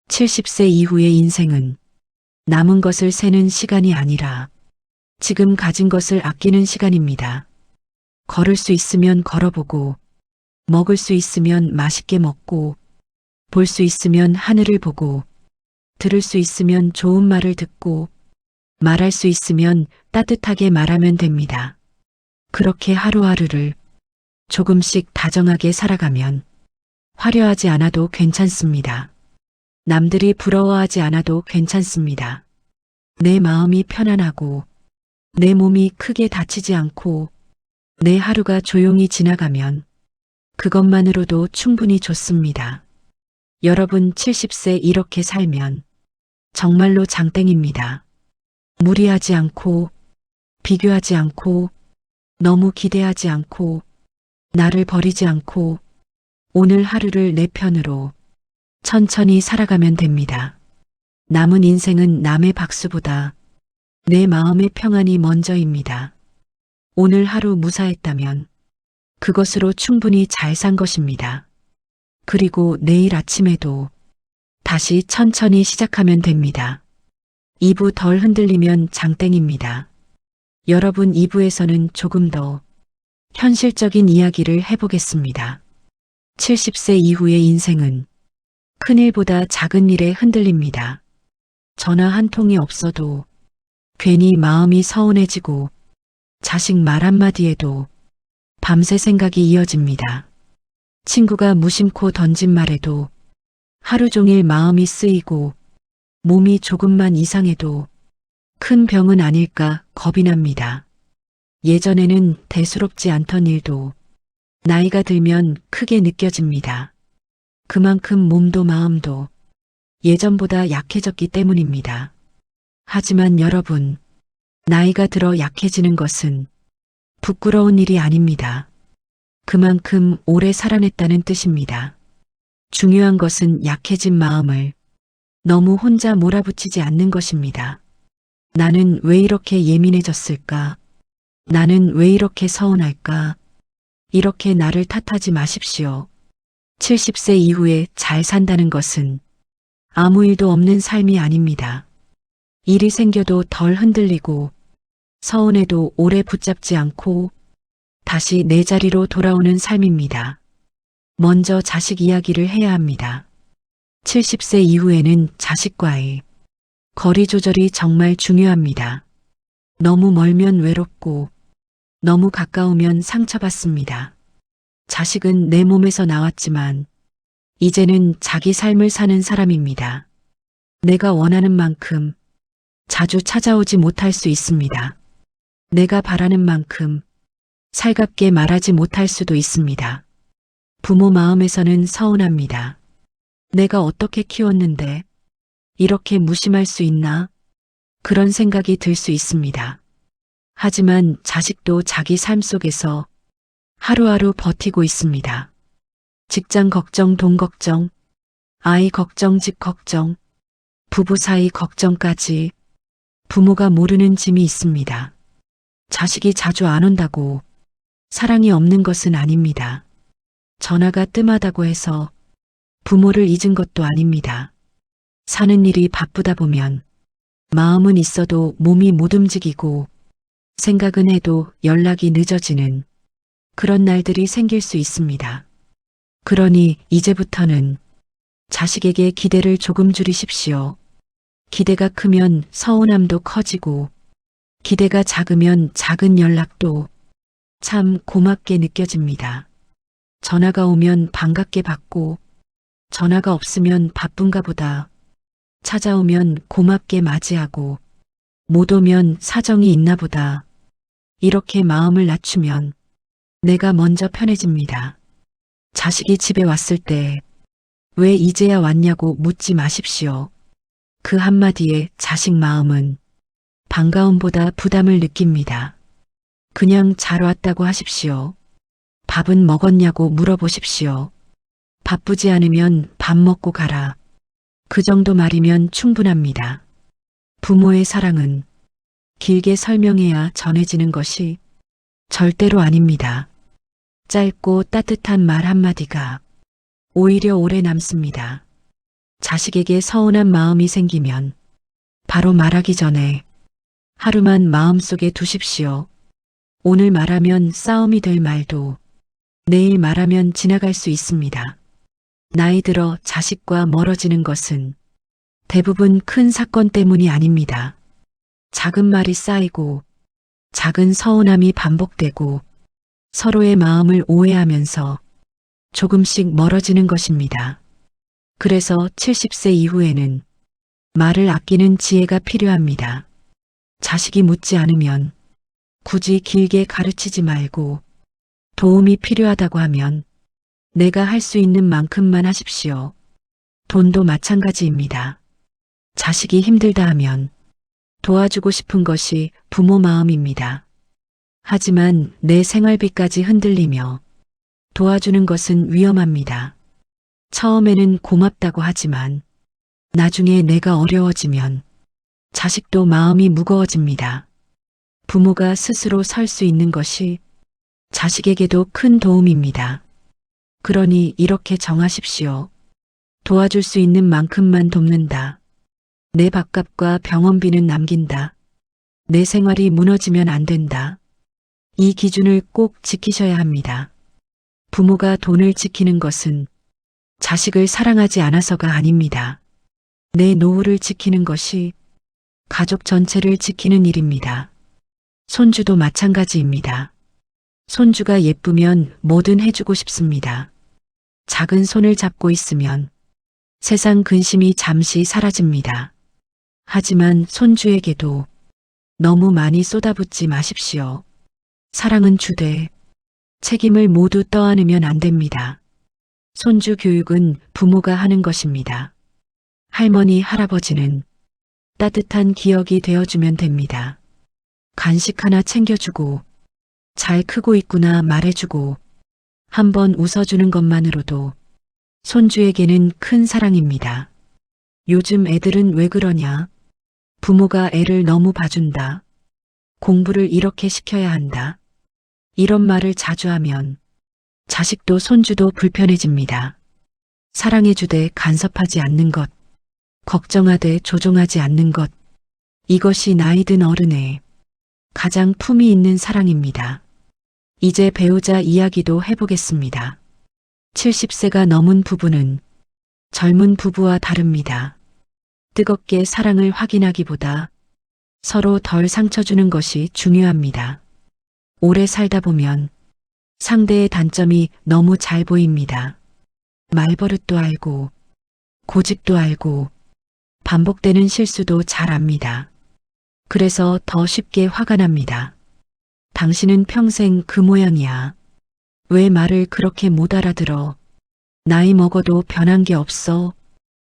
70세 이후의 인생은 남은 것을 세는 시간이 아니라 지금 가진 것을 아끼는 시간입니다. 걸을 수 있으면 걸어보고, 먹을 수 있으면 맛있게 먹고, 볼 수 있으면 하늘을 보고, 들을 수 있으면 좋은 말을 듣고, 말할 수 있으면 따뜻하게 말하면 됩니다. 그렇게 하루하루를 조금씩 다정하게 살아가면 화려하지 않아도 괜찮습니다. 남들이 부러워하지 않아도 괜찮습니다. 내 마음이 편안하고, 내 몸이 크게 다치지 않고, 내 하루가 조용히 지나가면 그것만으로도 충분히 좋습니다. 여러분 70세 이렇게 살면 정말로 장땡입니다. 무리하지 않고, 비교하지 않고, 너무 기대하지 않고, 나를 버리지 않고, 오늘 하루를 내 편으로 천천히 살아가면 됩니다. 남은 인생은 남의 박수보다 내 마음의 평안이 먼저입니다. 오늘 하루 무사했다면 그것으로 충분히 잘 산 것입니다. 그리고 내일 아침에도 다시 천천히 시작하면 됩니다. 2부 덜 흔들리면 장땡입니다. 여러분 2부에서는 조금 더 현실적인 이야기를 해보겠습니다. 70세 이후의 인생은 큰일보다 작은 일에 흔들립니다. 전화 한 통이 없어도 괜히 마음이 서운해지고, 자식 말 한마디에도 밤새 생각이 이어집니다. 친구가 무심코 던진 말에도 하루 종일 마음이 쓰이고, 몸이 조금만 이상해도 큰 병은 아닐까 겁이 납니다. 예전에는 대수롭지 않던 일도 나이가 들면 크게 느껴집니다. 그만큼 몸도 마음도 예전보다 약해졌기 때문입니다. 하지만 여러분, 나이가 들어 약해지는 것은 부끄러운 일이 아닙니다. 그만큼 오래 살아냈다는 뜻입니다. 중요한 것은 약해진 마음을 너무 혼자 몰아붙이지 않는 것입니다. 나는 왜 이렇게 예민해졌을까? 나는 왜 이렇게 서운할까? 이렇게 나를 탓하지 마십시오. 70세 이후에 잘 산다는 것은 아무 일도 없는 삶이 아닙니다. 일이 생겨도 덜 흔들리고, 서운해도 오래 붙잡지 않고 다시 내 자리로 돌아오는 삶입니다. 먼저 자식 이야기를 해야 합니다. 70세 이후에는 자식과의 거리 조절이 정말 중요합니다. 너무 멀면 외롭고, 너무 가까우면 상처받습니다. 자식은 내 몸에서 나왔지만 이제는 자기 삶을 사는 사람입니다. 내가 원하는 만큼 자주 찾아오지 못할 수 있습니다. 내가 바라는 만큼 살갑게 말하지 못할 수도 있습니다. 부모 마음에서는 서운합니다. 내가 어떻게 키웠는데 이렇게 무심할 수 있나? 그런 생각이 들 수 있습니다. 하지만 자식도 자기 삶 속에서 하루하루 버티고 있습니다. 직장 걱정, 돈 걱정, 아이 걱정, 집 걱정, 부부 사이 걱정까지 부모가 모르는 짐이 있습니다. 자식이 자주 안 온다고 사랑이 없는 것은 아닙니다. 전화가 뜸하다고 해서 부모를 잊은 것도 아닙니다. 사는 일이 바쁘다 보면 마음은 있어도 몸이 못 움직이고 생각은 해도 연락이 늦어지는 그런 날들이 생길 수 있습니다. 그러니 이제부터는 자식에게 기대를 조금 줄이십시오. 기대가 크면 서운함도 커지고 기대가 작으면 작은 연락도 참 고맙게 느껴집니다. 전화가 오면 반갑게 받고 전화가 없으면 바쁜가 보다. 찾아오면 고맙게 맞이하고 못 오면 사정이 있나 보다. 이렇게 마음을 낮추면 내가 먼저 편해집니다. 자식이 집에 왔을 때 왜 이제야 왔냐고 묻지 마십시오. 그 한마디에 자식 마음은 반가움보다 부담을 느낍니다. 그냥 잘 왔다고 하십시오. 밥은 먹었냐고 물어보십시오. 바쁘지 않으면 밥 먹고 가라. 그 정도 말이면 충분합니다. 부모의 사랑은 길게 설명해야 전해지는 것이 절대로 아닙니다. 짧고 따뜻한 말 한마디가 오히려 오래 남습니다. 자식에게 서운한 마음이 생기면 바로 말하기 전에 하루만 마음속에 두십시오. 오늘 말하면 싸움이 될 말도 내일 말하면 지나갈 수 있습니다. 나이 들어 자식과 멀어지는 것은 대부분 큰 사건 때문이 아닙니다. 작은 말이 쌓이고 작은 서운함이 반복되고 서로의 마음을 오해하면서 조금씩 멀어지는 것입니다. 그래서 70세 이후에는 말을 아끼는 지혜가 필요합니다. 자식이 묻지 않으면 굳이 길게 가르치지 말고 도움이 필요하다고 하면 내가 할 수 있는 만큼만 하십시오. 돈도 마찬가지입니다. 자식이 힘들다 하면 도와주고 싶은 것이 부모 마음입니다. 하지만 내 생활비까지 흔들리며 도와주는 것은 위험합니다. 처음에는 고맙다고 하지만 나중에 내가 어려워지면 자식도 마음이 무거워집니다. 부모가 스스로 설 수 있는 것이 자식에게도 큰 도움입니다. 그러니 이렇게 정하십시오. 도와줄 수 있는 만큼만 돕는다. 내 밥값과 병원비는 남긴다. 내 생활이 무너지면 안 된다. 이 기준을 꼭 지키셔야 합니다. 부모가 돈을 지키는 것은 자식을 사랑하지 않아서가 아닙니다. 내 노후를 지키는 것이 가족 전체를 지키는 일입니다. 손주도 마찬가지입니다. 손주가 예쁘면 뭐든 해주고 싶습니다. 작은 손을 잡고 있으면 세상 근심이 잠시 사라집니다. 하지만 손주에게도 너무 많이 쏟아붓지 마십시오. 사랑은 주되 책임을 모두 떠안으면 안 됩니다. 손주 교육은 부모가 하는 것입니다. 할머니, 할아버지는 따뜻한 기억이 되어주면 됩니다. 간식 하나 챙겨주고 잘 크고 있구나 말해주고 한번 웃어주는 것만으로도 손주에게는 큰 사랑입니다. 요즘 애들은 왜 그러냐? 부모가 애를 너무 봐준다. 공부를 이렇게 시켜야 한다. 이런 말을 자주 하면 자식도 손주도 불편해집니다. 사랑해주되 간섭하지 않는 것, 걱정하되 조종하지 않는 것, 이것이 나이든 어른의 가장 품이 있는 사랑입니다. 이제 배우자 이야기도 해보겠습니다. 70세가 넘은 부부는 젊은 부부와 다릅니다. 뜨겁게 사랑을 확인하기보다 서로 덜 상처 주는 것이 중요합니다. 오래 살다 보면 상대의 단점이 너무 잘 보입니다. 말버릇도 알고, 고집도 알고, 반복되는 실수도 잘 압니다. 그래서 더 쉽게 화가 납니다. 당신은 평생 그 모양이야. 왜 말을 그렇게 못 알아들어? 나이 먹어도 변한 게 없어.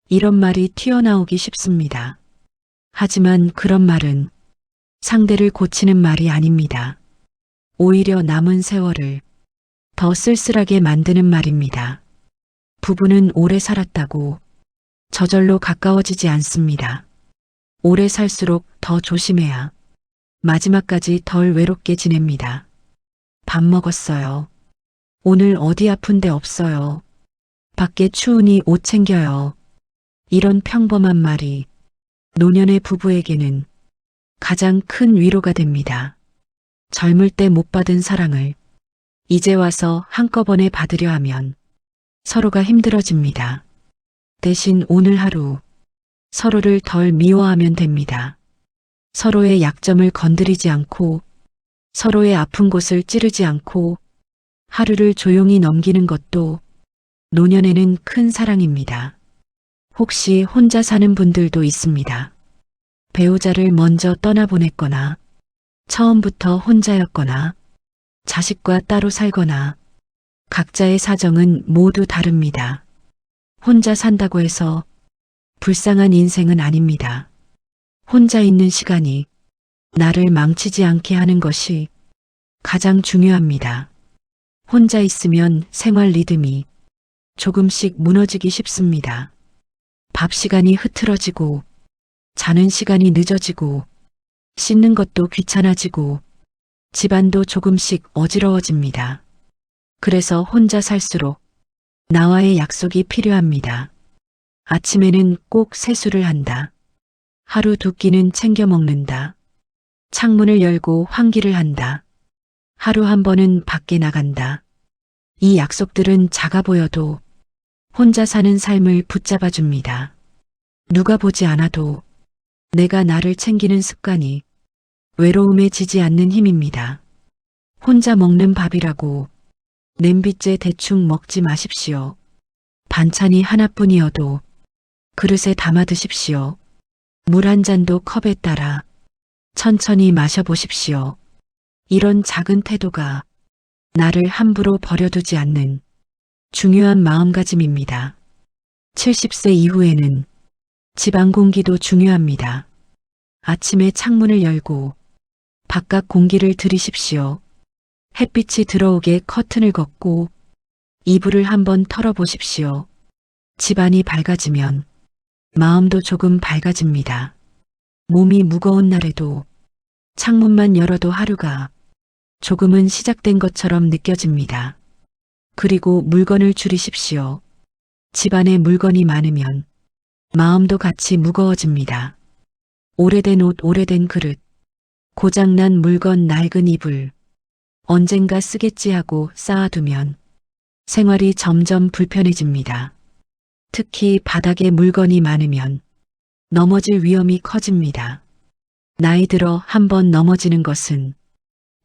이런 말이 튀어나오기 쉽습니다. 하지만 그런 말은 상대를 고치는 말이 아닙니다. 오히려 남은 세월을 더 쓸쓸하게 만드는 말입니다. 부부는 오래 살았다고 저절로 가까워지지 않습니다. 오래 살수록 더 조심해야 마지막까지 덜 외롭게 지냅니다. 밥 먹었어요. 오늘 어디 아픈 데 없어요. 밖에 추우니 옷 챙겨요. 이런 평범한 말이 노년의 부부에게는 가장 큰 위로가 됩니다. 젊을 때 못 받은 사랑을 이제 와서 한꺼번에 받으려 하면 서로가 힘들어집니다. 대신 오늘 하루 서로를 덜 미워하면 됩니다. 서로의 약점을 건드리지 않고 서로의 아픈 곳을 찌르지 않고 하루를 조용히 넘기는 것도 노년에는 큰 사랑입니다. 혹시 혼자 사는 분들도 있습니다. 배우자를 먼저 떠나보냈거나 처음부터 혼자였거나 자식과 따로 살거나 각자의 사정은 모두 다릅니다. 혼자 산다고 해서 불쌍한 인생은 아닙니다. 혼자 있는 시간이 나를 망치지 않게 하는 것이 가장 중요합니다. 혼자 있으면 생활 리듬이 조금씩 무너지기 쉽습니다. 밥 시간이 흐트러지고 자는 시간이 늦어지고 씻는 것도 귀찮아지고 집안도 조금씩 어지러워집니다. 그래서 혼자 살수록 나와의 약속이 필요합니다. 아침에는 꼭 세수를 한다. 하루 두 끼는 챙겨 먹는다. 창문을 열고 환기를 한다. 하루 한 번은 밖에 나간다. 이 약속들은 작아 보여도 혼자 사는 삶을 붙잡아 줍니다. 누가 보지 않아도 내가 나를 챙기는 습관이 외로움에 지지 않는 힘입니다. 혼자 먹는 밥이라고 냄비째 대충 먹지 마십시오. 반찬이 하나뿐이어도 그릇에 담아 드십시오. 물 한 잔도 컵에 따라 천천히 마셔보십시오. 이런 작은 태도가 나를 함부로 버려두지 않는 중요한 마음가짐입니다. 70세 이후에는 집안 공기도 중요합니다. 아침에 창문을 열고 바깥 공기를 들이십시오. 햇빛이 들어오게 커튼을 걷고 이불을 한번 털어보십시오. 집안이 밝아지면 마음도 조금 밝아집니다. 몸이 무거운 날에도 창문만 열어도 하루가 조금은 시작된 것처럼 느껴집니다. 그리고 물건을 줄이십시오. 집안에 물건이 많으면 마음도 같이 무거워집니다. 오래된 옷, 오래된 그릇, 고장난 물건, 낡은 이불, 언젠가 쓰겠지 하고 쌓아두면 생활이 점점 불편해집니다. 특히 바닥에 물건이 많으면 넘어질 위험이 커집니다. 나이 들어 한번 넘어지는 것은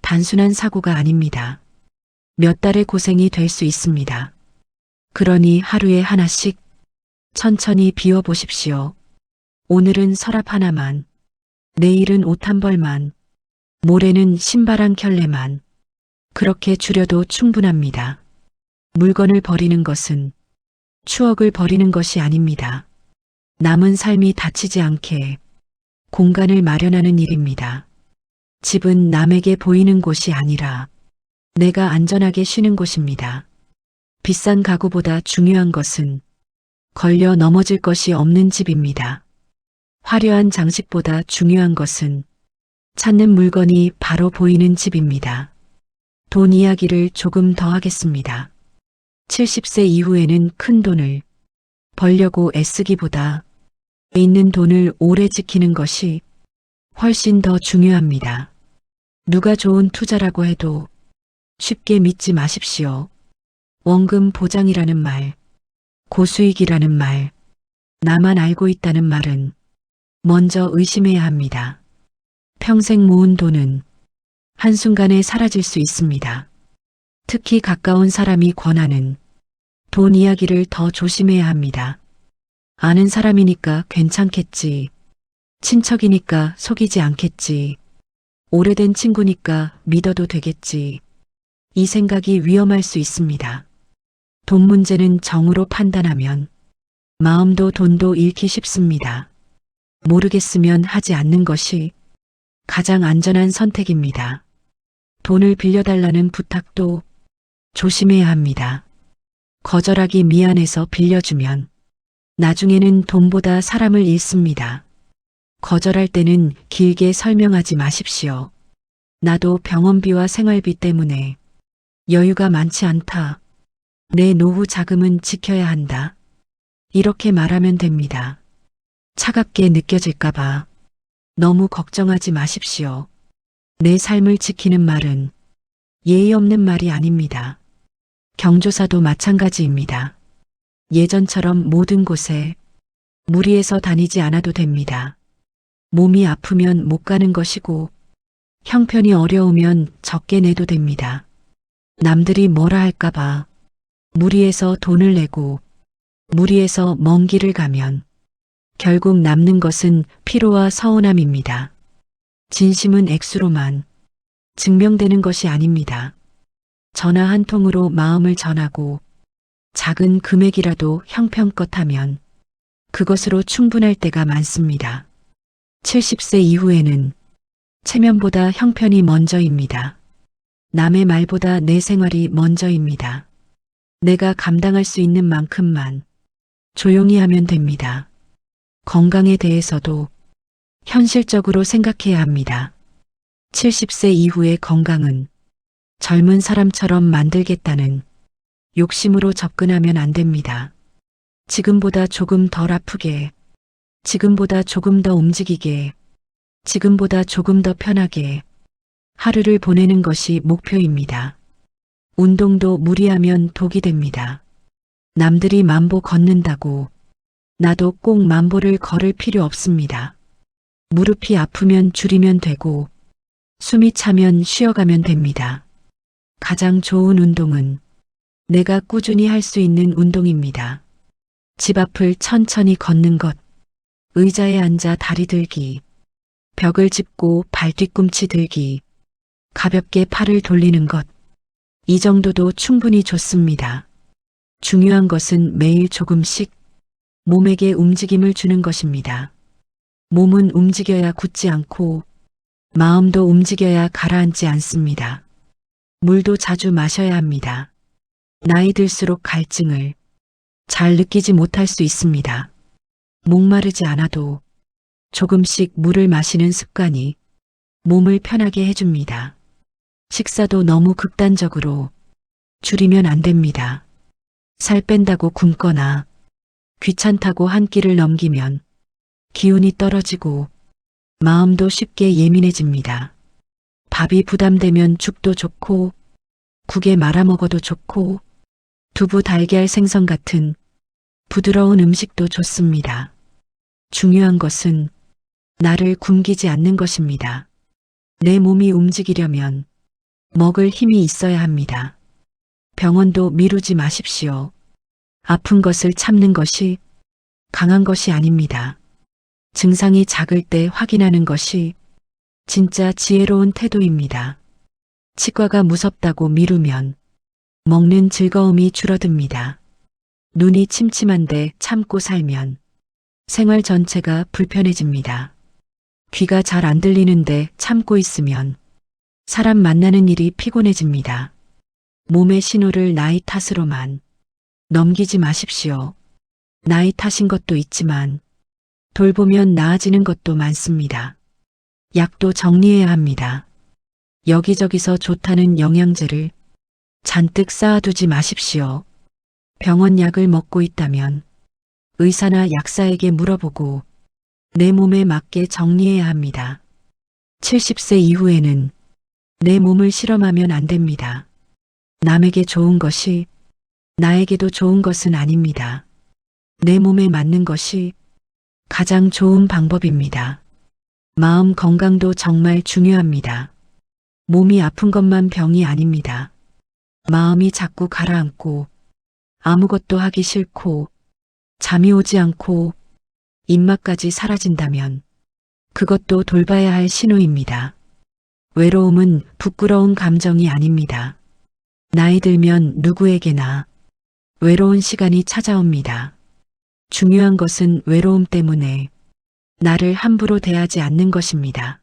단순한 사고가 아닙니다. 몇 달의 고생이 될 수 있습니다. 그러니 하루에 하나씩 천천히 비워보십시오. 오늘은 서랍 하나만, 내일은 옷 한 벌만, 모레는 신발 한 켤레만. 그렇게 줄여도 충분합니다. 물건을 버리는 것은 추억을 버리는 것이 아닙니다. 남은 삶이 다치지 않게 공간을 마련하는 일입니다. 집은 남에게 보이는 곳이 아니라 내가 안전하게 쉬는 곳입니다. 비싼 가구보다 중요한 것은 걸려 넘어질 것이 없는 집입니다. 화려한 장식보다 중요한 것은 찾는 물건이 바로 보이는 집입니다. 돈 이야기를 조금 더 하겠습니다. 70세 이후에는 큰 돈을 벌려고 애쓰기보다 있는 돈을 오래 지키는 것이 훨씬 더 중요합니다. 누가 좋은 투자라고 해도 쉽게 믿지 마십시오. 원금 보장이라는 말, 고수익이라는 말, 나만 알고 있다는 말은 먼저 의심해야 합니다. 평생 모은 돈은 한순간에 사라질 수 있습니다. 특히 가까운 사람이 권하는 돈 이야기를 더 조심해야 합니다. 아는 사람이니까 괜찮겠지. 친척이니까 속이지 않겠지. 오래된 친구니까 믿어도 되겠지. 이 생각이 위험할 수 있습니다. 돈 문제는 정으로 판단하면 마음도 돈도 잃기 쉽습니다. 모르겠으면 하지 않는 것이 가장 안전한 선택입니다. 돈을 빌려달라는 부탁도 조심해야 합니다. 거절하기 미안해서 빌려주면 나중에는 돈보다 사람을 잃습니다. 거절할 때는 길게 설명하지 마십시오. 나도 병원비와 생활비 때문에 여유가 많지 않다. 내 노후 자금은 지켜야 한다. 이렇게 말하면 됩니다. 차갑게 느껴질까봐 너무 걱정하지 마십시오. 내 삶을 지키는 말은 예의 없는 말이 아닙니다. 경조사도 마찬가지입니다. 예전처럼 모든 곳에 무리해서 다니지 않아도 됩니다. 몸이 아프면 못 가는 것이고 형편이 어려우면 적게 내도 됩니다. 남들이 뭐라 할까봐 무리해서 돈을 내고 무리해서 먼 길을 가면 결국 남는 것은 피로와 서운함입니다. 진심은 액수로만 증명되는 것이 아닙니다. 전화 한 통으로 마음을 전하고 작은 금액이라도 형편껏 하면 그것으로 충분할 때가 많습니다. 70세 이후에는 체면보다 형편이 먼저입니다. 남의 말보다 내 생활이 먼저입니다. 내가 감당할 수 있는 만큼만 조용히 하면 됩니다. 건강에 대해서도 현실적으로 생각해야 합니다. 70세 이후의 건강은 젊은 사람처럼 만들겠다는 욕심으로 접근하면 안 됩니다. 지금보다 조금 덜 아프게, 지금보다 조금 더 움직이게, 지금보다 조금 더 편하게 하루를 보내는 것이 목표입니다. 운동도 무리하면 독이 됩니다. 남들이 만보 걷는다고 나도 꼭 만보를 걸을 필요 없습니다. 무릎이 아프면 줄이면 되고 숨이 차면 쉬어가면 됩니다. 가장 좋은 운동은 내가 꾸준히 할 수 있는 운동입니다. 집 앞을 천천히 걷는 것, 의자에 앉아 다리 들기, 벽을 짚고 발 뒤꿈치 들기, 가볍게 팔을 돌리는 것, 이 정도도 충분히 좋습니다. 중요한 것은 매일 조금씩 몸에게 움직임을 주는 것입니다. 몸은 움직여야 굳지 않고 마음도 움직여야 가라앉지 않습니다. 물도 자주 마셔야 합니다. 나이 들수록 갈증을 잘 느끼지 못할 수 있습니다. 목마르지 않아도 조금씩 물을 마시는 습관이 몸을 편하게 해줍니다. 식사도 너무 극단적으로 줄이면 안 됩니다. 살 뺀다고 굶거나 귀찮다고 한 끼를 넘기면 기운이 떨어지고 마음도 쉽게 예민해집니다. 밥이 부담되면 죽도 좋고 국에 말아 먹어도 좋고 두부 달걀 생선 같은 부드러운 음식도 좋습니다. 중요한 것은 나를 굶기지 않는 것입니다. 내 몸이 움직이려면 먹을 힘이 있어야 합니다. 병원도 미루지 마십시오. 아픈 것을 참는 것이 강한 것이 아닙니다. 증상이 작을 때 확인하는 것이 진짜 지혜로운 태도입니다. 치과가 무섭다고 미루면 먹는 즐거움이 줄어듭니다. 눈이 침침한데 참고 살면 생활 전체가 불편해집니다. 귀가 잘 안 들리는데 참고 있으면 사람 만나는 일이 피곤해집니다. 몸의 신호를 나이 탓으로만 넘기지 마십시오. 나이 탓인 것도 있지만 돌보면 나아지는 것도 많습니다. 약도 정리해야 합니다. 여기저기서 좋다는 영양제를 잔뜩 쌓아두지 마십시오. 병원 약을 먹고 있다면 의사나 약사에게 물어보고 내 몸에 맞게 정리해야 합니다. 70세 이후에는 내 몸을 실험하면 안 됩니다. 남에게 좋은 것이 나에게도 좋은 것은 아닙니다. 내 몸에 맞는 것이 가장 좋은 방법입니다. 마음 건강도 정말 중요합니다. 몸이 아픈 것만 병이 아닙니다. 마음이 자꾸 가라앉고 아무것도 하기 싫고 잠이 오지 않고 입맛까지 사라진다면 그것도 돌봐야 할 신호입니다. 외로움은 부끄러운 감정이 아닙니다. 나이 들면 누구에게나 외로운 시간이 찾아옵니다. 중요한 것은 외로움 때문에 나를 함부로 대하지 않는 것입니다.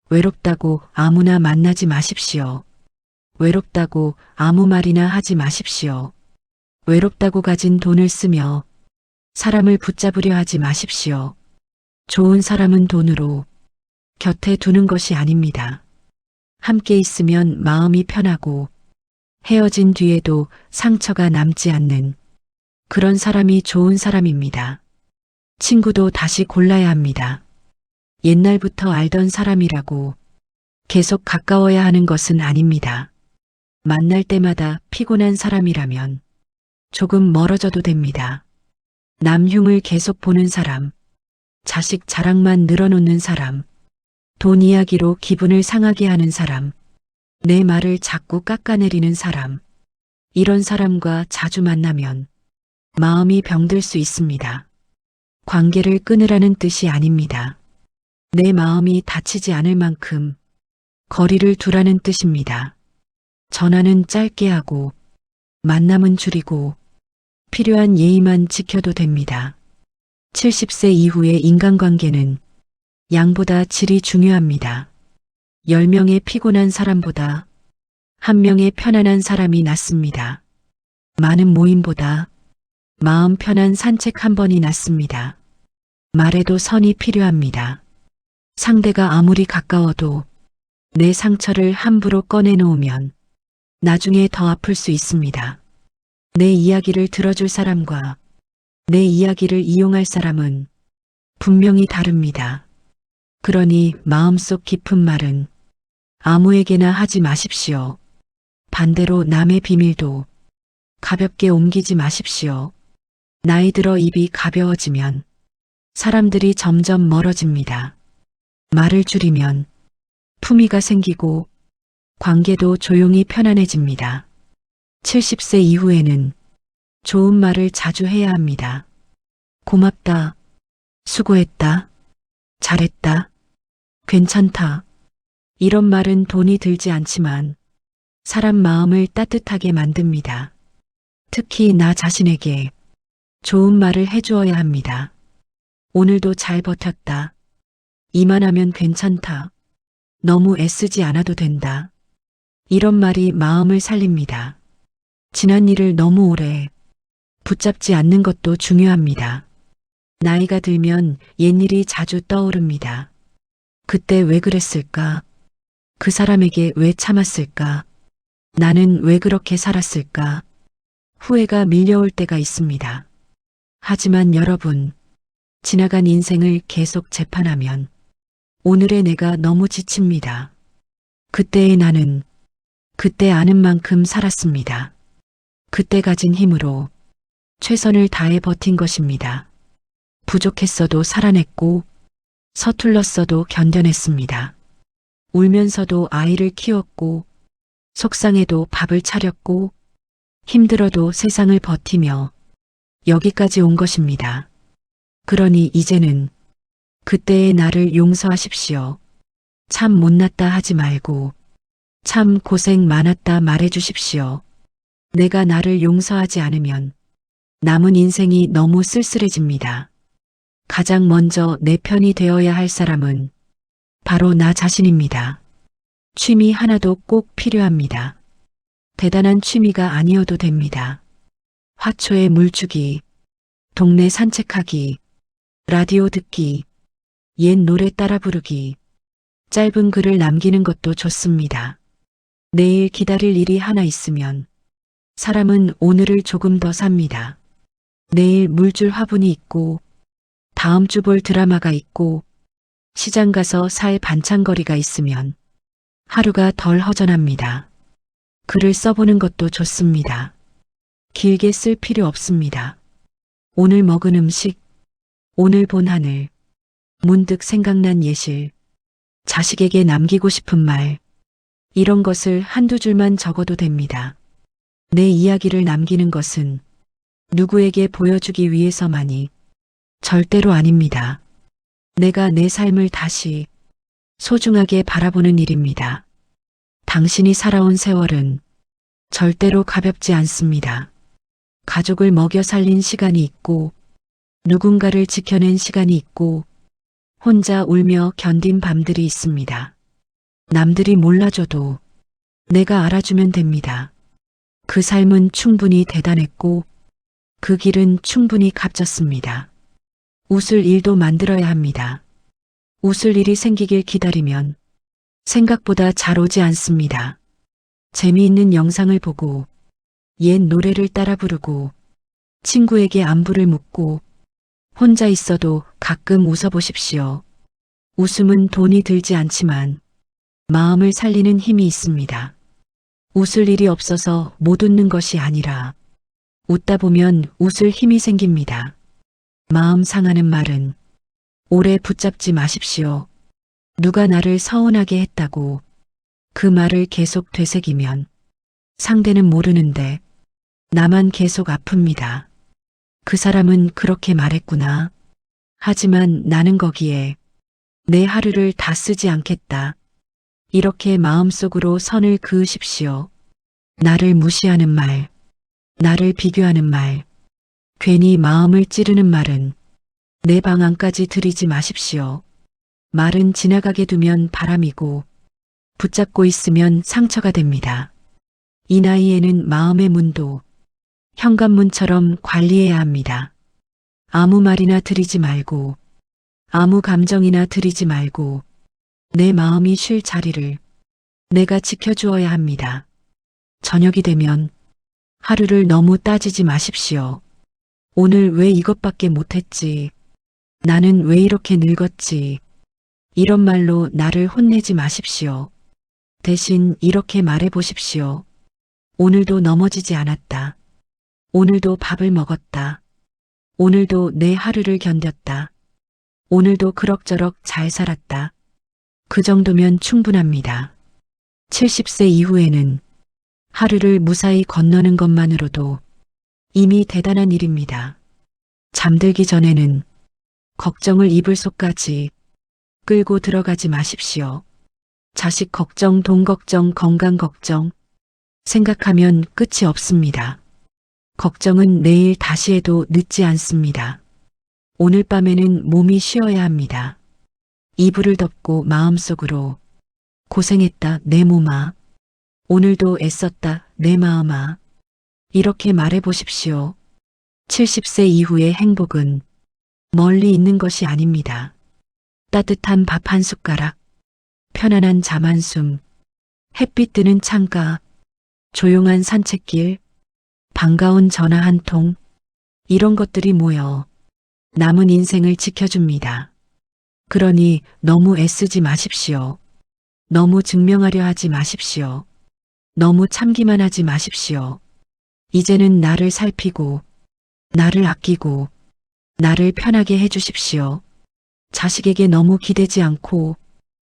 외롭다고 아무나 만나지 마십시오. 외롭다고 아무 말이나 하지 마십시오. 외롭다고 가진 돈을 쓰며 사람을 붙잡으려 하지 마십시오. 좋은 사람은 돈으로 곁에 두는 것이 아닙니다. 함께 있으면 마음이 편하고 헤어진 뒤에도 상처가 남지 않는 그런 사람이 좋은 사람입니다. 친구도 다시 골라야 합니다. 옛날부터 알던 사람이라고 계속 가까워야 하는 것은 아닙니다. 만날 때마다 피곤한 사람이라면 조금 멀어져도 됩니다. 남 흉을 계속 보는 사람, 자식 자랑만 늘어놓는 사람, 돈 이야기로 기분을 상하게 하는 사람, 내 말을 자꾸 깎아내리는 사람, 이런 사람과 자주 만나면 마음이 병들 수 있습니다. 관계를 끊으라는 뜻이 아닙니다. 내 마음이 다치지 않을 만큼 거리를 두라는 뜻입니다. 전화는 짧게 하고 만남은 줄이고 필요한 예의만 지켜도 됩니다. 70세 이후의 인간관계는 양보다 질이 중요합니다. 10명의 피곤한 사람보다 1명의 편안한 사람이 낫습니다. 많은 모임보다 마음 편한 산책 한 번이 낫습니다. 말에도 선이 필요합니다. 상대가 아무리 가까워도 내 상처를 함부로 꺼내놓으면 나중에 더 아플 수 있습니다. 내 이야기를 들어줄 사람과 내 이야기를 이용할 사람은 분명히 다릅니다. 그러니 마음속 깊은 말은 아무에게나 하지 마십시오. 반대로 남의 비밀도 가볍게 옮기지 마십시오. 나이 들어 입이 가벼워지면 사람들이 점점 멀어집니다. 말을 줄이면 품위가 생기고 관계도 조용히 편안해집니다. 70세 이후에는 좋은 말을 자주 해야 합니다. 고맙다, 수고했다, 잘했다, 괜찮다. 이런 말은 돈이 들지 않지만 사람 마음을 따뜻하게 만듭니다. 특히 나 자신에게 좋은 말을 해주어야 합니다. 오늘도 잘 버텼다. 이만하면 괜찮다. 너무 애쓰지 않아도 된다. 이런 말이 마음을 살립니다. 지난 일을 너무 오래 붙잡지 않는 것도 중요합니다. 나이가 들면 옛일이 자주 떠오릅니다. 그때 왜 그랬을까? 그 사람에게 왜 참았을까? 나는 왜 그렇게 살았을까? 후회가 밀려올 때가 있습니다. 하지만 여러분, 지나간 인생을 계속 재판하면 오늘의 내가 너무 지칩니다. 그때의 나는 그때 아는 만큼 살았습니다. 그때 가진 힘으로 최선을 다해 버틴 것입니다. 부족했어도 살아냈고 서툴렀어도 견뎌냈습니다. 울면서도 아이를 키웠고 속상해도 밥을 차렸고 힘들어도 세상을 버티며 여기까지 온 것입니다. 그러니 이제는 그때의 나를 용서하십시오. 참 못났다 하지 말고 참 고생 많았다 말해 주십시오. 내가 나를 용서하지 않으면 남은 인생이 너무 쓸쓸해집니다. 가장 먼저 내 편이 되어야 할 사람은 바로 나 자신입니다. 취미 하나도 꼭 필요합니다. 대단한 취미가 아니어도 됩니다. 화초에 물 주기, 동네 산책하기, 라디오 듣기, 옛 노래 따라 부르기, 짧은 글을 남기는 것도 좋습니다. 내일 기다릴 일이 하나 있으면 사람은 오늘을 조금 더 삽니다. 내일 물줄 화분이 있고 다음 주 볼 드라마가 있고 시장 가서 살 반찬거리가 있으면 하루가 덜 허전합니다. 글을 써보는 것도 좋습니다. 길게 쓸 필요 없습니다. 오늘 먹은 음식, 오늘 본 하늘, 문득 생각난 예실, 자식에게 남기고 싶은 말, 이런 것을 한두 줄만 적어도 됩니다. 내 이야기를 남기는 것은 누구에게 보여주기 위해서만이 절대로 아닙니다. 내가 내 삶을 다시 소중하게 바라보는 일입니다. 당신이 살아온 세월은 절대로 가볍지 않습니다. 가족을 먹여 살린 시간이 있고, 누군가를 지켜낸 시간이 있고, 혼자 울며 견딘 밤들이 있습니다. 남들이 몰라줘도 내가 알아주면 됩니다. 그 삶은 충분히 대단했고, 그 길은 충분히 값졌습니다. 웃을 일도 만들어야 합니다. 웃을 일이 생기길 기다리면 생각보다 잘 오지 않습니다. 재미있는 영상을 보고 옛 노래를 따라 부르고 친구에게 안부를 묻고 혼자 있어도 가끔 웃어보십시오. 웃음은 돈이 들지 않지만 마음을 살리는 힘이 있습니다. 웃을 일이 없어서 못 웃는 것이 아니라 웃다 보면 웃을 힘이 생깁니다. 마음 상하는 말은 오래 붙잡지 마십시오. 누가 나를 서운하게 했다고 그 말을 계속 되새기면 상대는 모르는데 나만 계속 아픕니다. 그 사람은 그렇게 말했구나. 하지만 나는 거기에 내 하루를 다 쓰지 않겠다. 이렇게 마음속으로 선을 그으십시오. 나를 무시하는 말, 나를 비교하는 말, 괜히 마음을 찌르는 말은 내 방 안까지 들이지 마십시오. 말은 지나가게 두면 바람이고 붙잡고 있으면 상처가 됩니다. 이 나이에는 마음의 문도 현관문처럼 관리해야 합니다. 아무 말이나 들이지 말고 아무 감정이나 들이지 말고 내 마음이 쉴 자리를 내가 지켜주어야 합니다. 저녁이 되면 하루를 너무 따지지 마십시오. 오늘 왜 이것밖에 못했지? 나는 왜 이렇게 늙었지? 이런 말로 나를 혼내지 마십시오. 대신 이렇게 말해 보십시오. 오늘도 넘어지지 않았다. 오늘도 밥을 먹었다. 오늘도 내 하루를 견뎠다. 오늘도 그럭저럭 잘 살았다. 그 정도면 충분합니다. 70세 이후에는 하루를 무사히 건너는 것만으로도 이미 대단한 일입니다. 잠들기 전에는 걱정을 이불 속까지 끌고 들어가지 마십시오. 자식 걱정, 돈 걱정, 건강 걱정 생각하면 끝이 없습니다. 걱정은 내일 다시 해도 늦지 않습니다. 오늘 밤에는 몸이 쉬어야 합니다. 이불을 덮고 마음속으로 고생했다 내 몸아. 오늘도 애썼다 내 마음아. 이렇게 말해 보십시오. 70세 이후의 행복은 멀리 있는 것이 아닙니다. 따뜻한 밥 한 숟가락, 편안한 잠 한숨, 햇빛 드는 창가, 조용한 산책길, 반가운 전화 한 통, 이런 것들이 모여 남은 인생을 지켜줍니다. 그러니 너무 애쓰지 마십시오. 너무 증명하려 하지 마십시오. 너무 참기만 하지 마십시오. 이제는 나를 살피고, 나를 아끼고, 나를 편하게 해주십시오. 자식에게 너무 기대지 않고,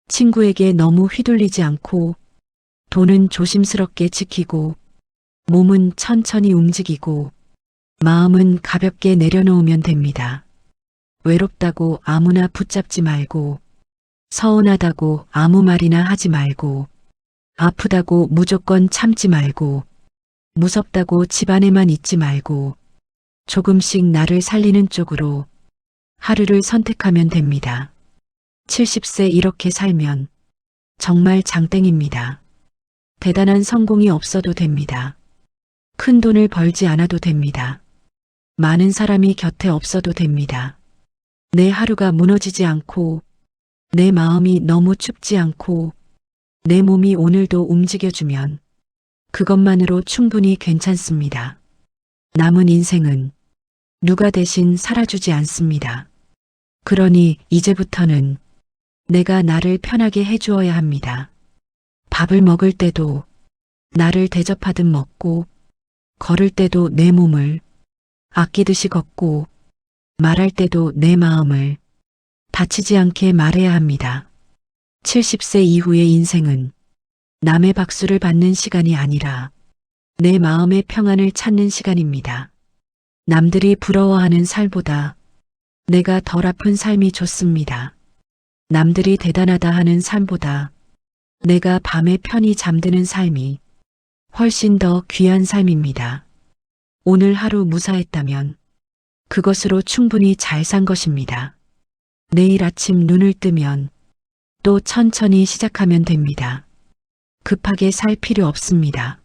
친구에게 너무 휘둘리지 않고, 돈은 조심스럽게 지키고, 몸은 천천히 움직이고, 마음은 가볍게 내려놓으면 됩니다. 외롭다고 아무나 붙잡지 말고, 서운하다고 아무 말이나 하지 말고, 아프다고 무조건 참지 말고, 무섭다고 집안에만 있지 말고, 조금씩 나를 살리는 쪽으로 하루를 선택하면 됩니다. 70세 이렇게 살면 정말 장땡입니다. 대단한 성공이 없어도 됩니다. 큰 돈을 벌지 않아도 됩니다. 많은 사람이 곁에 없어도 됩니다. 내 하루가 무너지지 않고, 내 마음이 너무 춥지 않고, 내 몸이 오늘도 움직여주면 그것만으로 충분히 괜찮습니다. 남은 인생은 누가 대신 살아주지 않습니다. 그러니 이제부터는 내가 나를 편하게 해주어야 합니다. 밥을 먹을 때도 나를 대접하듯 먹고, 걸을 때도 내 몸을 아끼듯이 걷고, 말할 때도 내 마음을 다치지 않게 말해야 합니다. 70세 이후의 인생은 남의 박수를 받는 시간이 아니라 내 마음의 평안을 찾는 시간입니다. 남들이 부러워하는 살보다 내가 덜 아픈 삶이 좋습니다. 남들이 대단하다 하는 삶보다 내가 밤에 편히 잠드는 삶이 훨씬 더 귀한 삶입니다. 오늘 하루 무사했다면 그것으로 충분히 잘 산 것입니다. 내일 아침 눈을 뜨면 또 천천히 시작하면 됩니다. 급하게 살 필요 없습니다.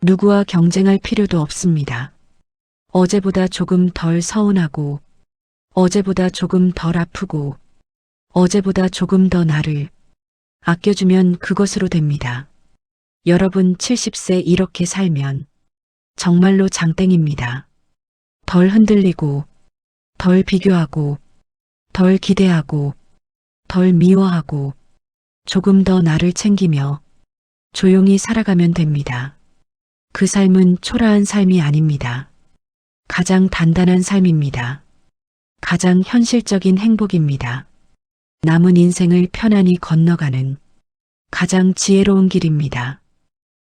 누구와 경쟁할 필요도 없습니다. 어제보다 조금 덜 서운하고, 어제보다 조금 덜 아프고, 어제보다 조금 더 나를 아껴주면 그것으로 됩니다. 여러분 70세 이렇게 살면 정말로 장땡입니다. 덜 흔들리고, 덜 비교하고, 덜 기대하고, 덜 미워하고, 조금 더 나를 챙기며 조용히 살아가면 됩니다. 그 삶은 초라한 삶이 아닙니다. 가장 단단한 삶입니다. 가장 현실적인 행복입니다. 남은 인생을 편안히 건너가는 가장 지혜로운 길입니다.